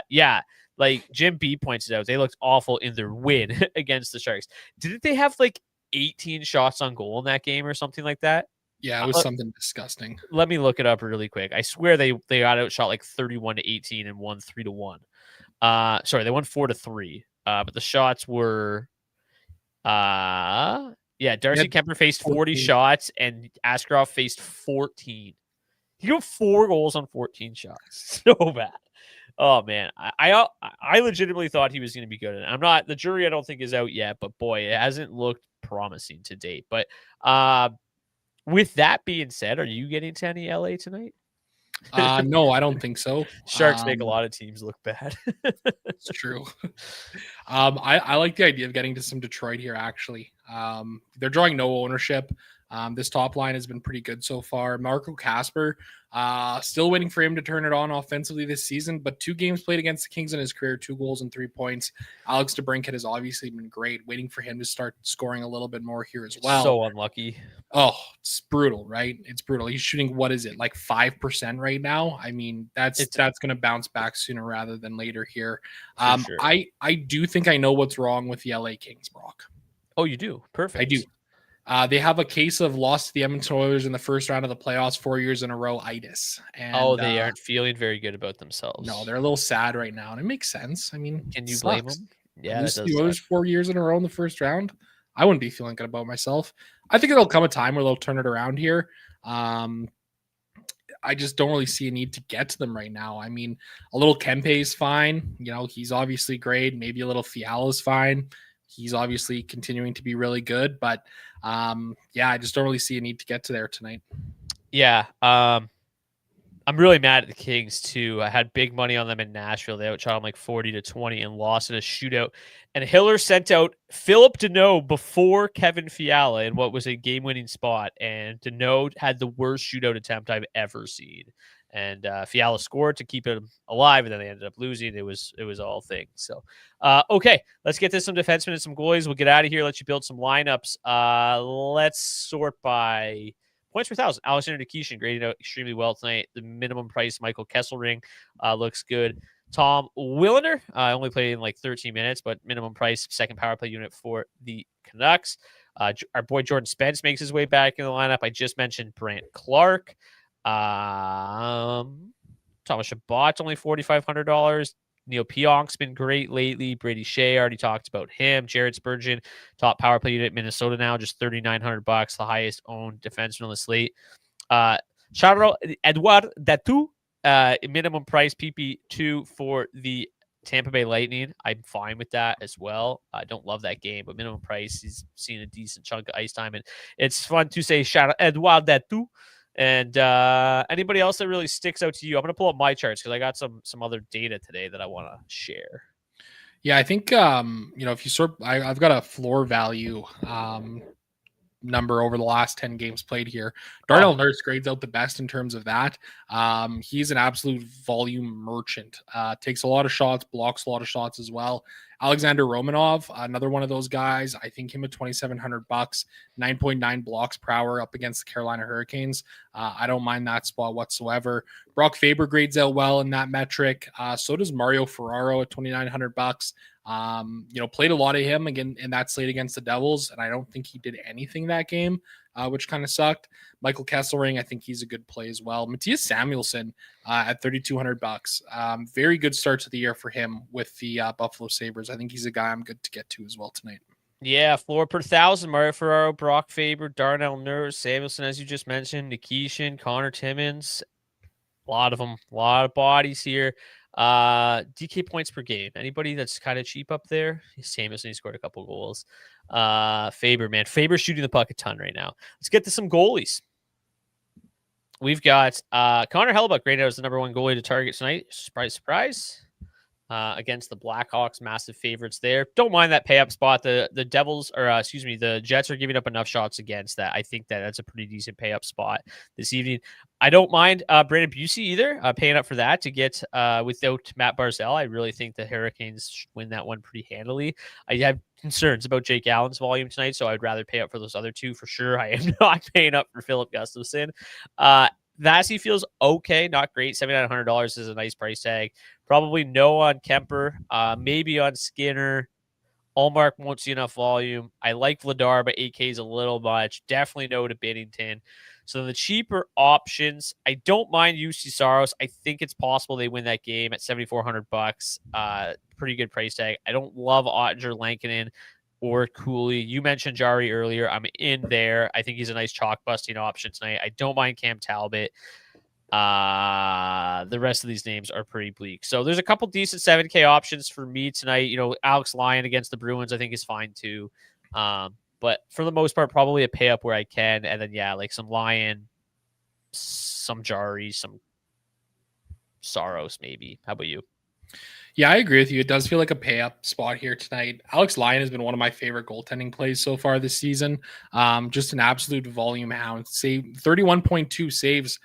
A: yeah, like Jim B pointed out, they looked awful in their win against the Sharks. Didn't they have like 18 shots on goal in that game or something like that?
B: Yeah, it was something disgusting.
A: Let me look it up really quick. I swear they got outshot like 31-18 and won 3-1. Sorry, they won 4-3. But the shots were, Darcy Kemper faced 40 shots and Askarov faced 14. He got 4 goals on 14 shots. So bad. Oh man, I legitimately thought he was going to be good. And I'm not. The jury, I don't think, is out yet. But boy, it hasn't looked promising to date. But with that being said, are you getting to any LA tonight?
B: No, I don't think so.
A: Sharks make a lot of teams look bad.
B: It's true. I like the idea of getting to some Detroit here, actually. They're drawing no ownership. This top line has been pretty good so far. Marco Kasper, still waiting for him to turn it on offensively this season, but 2 games played against the Kings in his career, 2 goals and 3 points. Alex DeBrincat has obviously been great, waiting for him to start scoring a little bit more here as well.
A: So unlucky.
B: Oh, it's brutal, right? It's brutal. He's shooting, what is it, like 5% right now? I mean, that's going to bounce back sooner rather than later here. Sure. I do think I know what's wrong with the LA Kings, Brock.
A: Oh, you do? Perfect.
B: I do. They have a case of loss to the Edmonton Oilers in the first round of the playoffs 4 years in a row, itis. And,
A: they aren't feeling very good about themselves.
B: No, they're a little sad right now, and it makes sense. I mean,
A: can you blame them?
B: Yeah, the Oilers 4 years in a row in the first round. I wouldn't be feeling good about myself. I think there'll come a time where they'll turn it around here. I just don't really see a need to get to them right now. I mean, a little Kempe is fine. He's obviously great. Maybe a little Fiala is fine. He's obviously continuing to be really good, but I just don't really see a need to get to there tonight.
A: Yeah. I'm I'm really mad at the Kings too. I had big money on them in Nashville. They outshot them like 40-20 and lost in a shootout. And Hiller sent out Philip Deneau before Kevin Fiala in what was a game-winning spot. And Deneau had the worst shootout attempt I've ever seen. And Fiala scored to keep him alive, and then they ended up losing. It was all things. So, okay, let's get to some defensemen and some goalies. We'll get out of here. Let you build some lineups. Let's sort by points per thousand. Alexander Nikishin graded out extremely well tonight. The minimum price, Michael Kesselring, looks good. Tom Willender only played in like 13 minutes, but minimum price, second power play unit for the Canucks. Our boy Jordan Spence makes his way back in the lineup. I just mentioned Brant Clark. Thomas Chabot's only $4,500. Neil Pionk's been great lately. Brady Shea, already talked about him. Jared Spurgeon, top power play unit in Minnesota now, just $3,900, the highest owned defenseman on the slate. Charles Edouard Datu, minimum price PP2 for the Tampa Bay Lightning. I'm fine with that as well. I don't love that game, but minimum price, he's seen a decent chunk of ice time, and it's fun to say Charles Edouard Datu. And anybody else that really sticks out to you? I'm going to pull up my charts because I got some other data today that I want to share.
B: Yeah, I think if you I've got a floor value number over the last 10 games played here. Darnell Nurse grades out the best in terms of that. He's an absolute volume merchant. Takes a lot of shots, blocks a lot of shots as well. Alexander Romanov, another one of those guys. I think him at $2,700, 9.9 blocks per hour up against the Carolina Hurricanes. I don't mind that spot whatsoever. Brock Faber grades out well in that metric. So does Mario Ferraro at $2,900. Played a lot of him again in that slate against the Devils, and I don't think he did anything that game, which kind of sucked. Michael Kesselring, I think he's a good play as well. Matthias Samuelsson at $3,200. Very good start to the year for him with the Buffalo Sabres. I think he's a guy I'm good to get to as well tonight.
A: Yeah, floor per thousand. Mario Ferraro, Brock Faber, Darnell Nurse, Samuelsson, as you just mentioned, Nikishin, Connor Timmins. A lot of them, a lot of bodies here. DK points per game. Anybody that's kind of cheap up there? Samuelsson, he scored a couple goals. Faber's shooting the puck a ton right now. Let's get to some goalies. We've got Connor Hellebuyck graded out as the number one goalie to target tonight. Surprise, surprise. Against the Blackhawks, massive favorites there. Don't mind that pay up spot. The Jets are giving up enough shots against that. I think that's a pretty decent pay up spot this evening. I don't mind Brandon Busey either, paying up for that to get without Matt Barzal. I really think the Hurricanes win that one pretty handily. I have concerns about Jake Allen's volume tonight, so I'd rather pay up for those other two for sure. I am not paying up for Philip Gustafson. Vasi feels okay, not great. $7,900 is a nice price tag. Probably no on Kemper, maybe on Skinner. Allmark won't see enough volume. I like Vladar, but 8K is a little much. Definitely no to Binnington. So the cheaper options, I don't mind UC Saros. I think it's possible they win that game at $7,400. Pretty good price tag. I don't love Ottinger, Lankinen, or Cooley. You mentioned Jari earlier. I'm in there. I think he's a nice chalk busting option tonight. I don't mind Cam Talbot. The rest of these names are pretty bleak. So there's a couple decent 7K options for me tonight. Alex Lyon against the Bruins, I think is fine too. But for the most part, probably a pay up where I can. And then, like some Lyon, some Jari, some Saros maybe. How about you?
B: Yeah, I agree with you. It does feel like a pay up spot here tonight. Alex Lyon has been one of my favorite goaltending plays so far this season. Just an absolute volume hound. 31.2 saves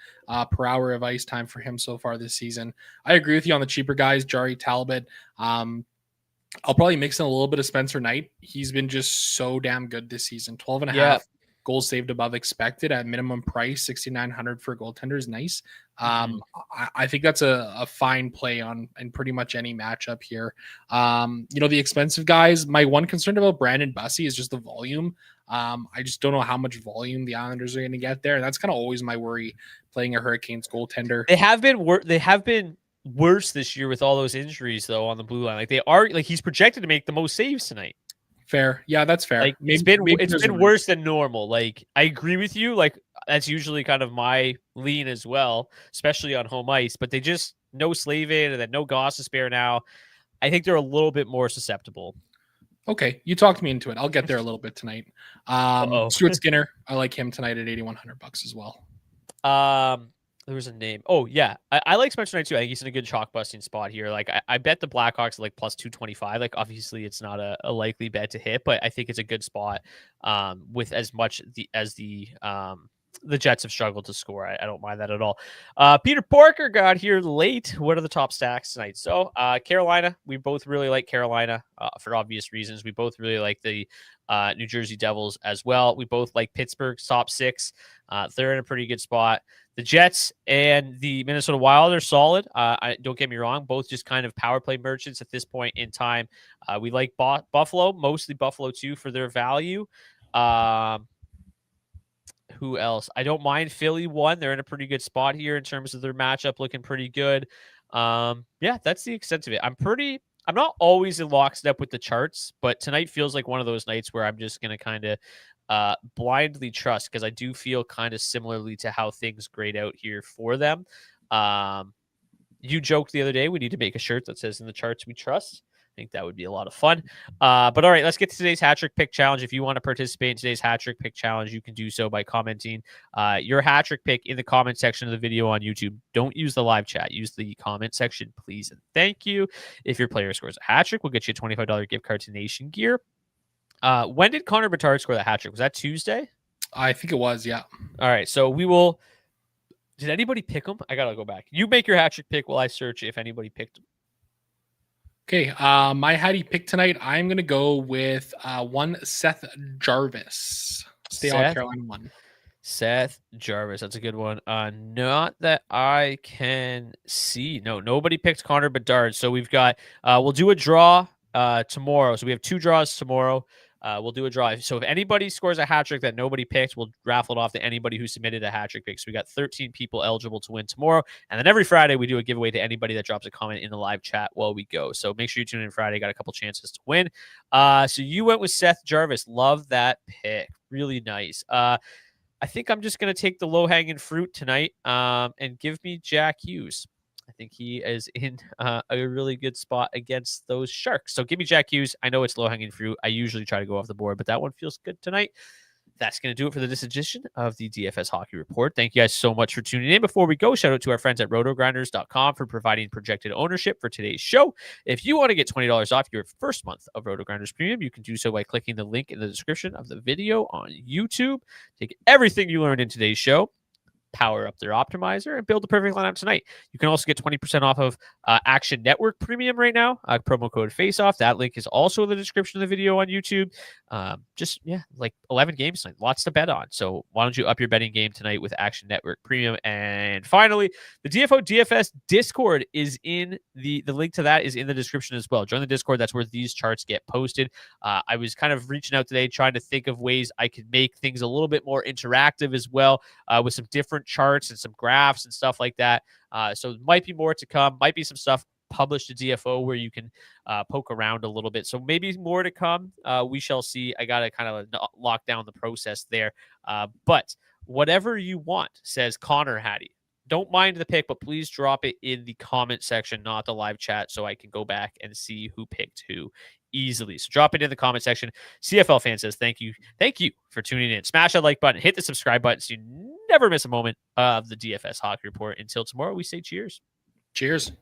B: per hour of ice time for him so far this season. I agree with you on the cheaper guys, Jari Talbot. I'll probably mix in a little bit of Spencer Knight. He's been just so damn good this season. 12 and a half goals saved above expected at minimum price. $6,900 for a goaltender is nice. I think that's a fine play in pretty much any matchup here. The expensive guys, my one concern about Brandon Bussey is just the volume. I just don't know how much volume the Islanders are going to get there. And that's kind of always my worry playing a Hurricanes goaltender.
A: They have been worse this year with all those injuries though on the blue line. He's projected to make the most saves tonight.
B: Fair. Yeah, that's fair.
A: It's been worse than normal. I agree with you. That's usually kind of my lean as well, especially on home ice, but they just no Slavin and then no Goss to spare now. I think they're a little bit more susceptible.
B: Okay. You talked me into it. I'll get there a little bit tonight. Stuart Skinner. I like him tonight at $8,100 as well.
A: There was a name. Oh, yeah. I like Spencer Knight too. I think he's in a good chalk busting spot here. Like, I bet the Blackhawks like plus 225. Like, obviously, it's not a likely bet to hit, but I think it's a good spot with as much as the Jets have struggled to score. I don't mind that at all. Peter Porker got here late. What are the top stacks tonight? So, Carolina, we both really like Carolina for obvious reasons. We both really like the New Jersey Devils as well. We both like Pittsburgh's top 6. They're in a pretty good spot. The Jets and the Minnesota Wild are solid. Don't get me wrong. Both just kind of power play merchants at this point in time. We like Buffalo, mostly Buffalo too, for their value. Who else? I don't mind Philly 1. They're in a pretty good spot here in terms of their matchup, looking pretty good. Yeah, that's the extent of it. I'm not always in lockstep with the charts, but tonight feels like one of those nights where I'm just going to kind of blindly trust, because I do feel kind of similarly to how things grade out here for them. You joked the other day we need to make a shirt that says "In the charts we trust." I think that would be a lot of fun. But all right, let's get to today's hat trick pick challenge. If you want to participate in today's hat trick pick challenge, you can do so by commenting your hat trick pick in the comment section of the video on YouTube. Don't use the live chat. Use the comment section, please, and thank you. If your player scores a hat trick, we'll get you a $25 gift card to Nation Gear. When did Connor Bedard score the hat trick? Was that Tuesday?
B: I think it was, yeah.
A: All right, so we will. Did anybody pick him? I gotta go back. You make your hat trick pick while I search if anybody picked him.
B: Okay, my hattie pick tonight, I'm going to go with one Seth Jarvis. Stay on Carolina 1.
A: Seth Jarvis, that's a good one. Not that I can see. No, nobody picked Connor Bedard. So we've got, we'll do a draw tomorrow. So we have 2 draws tomorrow. We'll do a draw. So if anybody scores a hat trick that nobody picked, we'll raffle it off to anybody who submitted a hat trick pick. So we got 13 people eligible to win tomorrow. And then every Friday, we do a giveaway to anybody that drops a comment in the live chat while we go. So make sure you tune in Friday. Got a couple chances to win. So you went with Seth Jarvis. Love that pick. Really nice. I think I'm just going to take the low-hanging fruit tonight and give me Jack Hughes. I think he is in a really good spot against those Sharks. So give me Jack Hughes. I know it's low-hanging fruit. I usually try to go off the board, but that one feels good tonight. That's going to do it for this edition of the DFS Hockey Report. Thank you guys so much for tuning in. Before we go, shout out to our friends at rotogrinders.com for providing projected ownership for today's show. If you want to get $20 off your first month of RotoGrinders Premium, you can do so by clicking the link in the description of the video on YouTube. Take everything you learned in today's show, power up their optimizer, and build the perfect lineup tonight. You can also get 20% off of Action Network Premium right now. Promo code FACEOFF. That link is also in the description of the video on YouTube. Like 11 games tonight. Lots to bet on. So why don't you up your betting game tonight with Action Network Premium? And finally, the DFO DFS Discord is in the link to that is in the description as well. Join the Discord. That's where these charts get posted. I was kind of reaching out today, trying to think of ways I could make things a little bit more interactive as well, with some different charts and some graphs and stuff like that. So it might be more to come, might be some stuff published to DFO where you can poke around a little bit. So maybe more to come. We shall see. I got to kind of lock down the process there. But whatever you want, says Connor Hattie. Don't mind the pick, but please drop it in the comment section, not the live chat, so I can go back and see who picked who easily. So drop it in the comment section. CFL fan says thank you. Thank you for tuning in. Smash that like button. Hit the subscribe button so you never miss a moment of the DFS Hockey Report. Until tomorrow, we say cheers.
B: Cheers.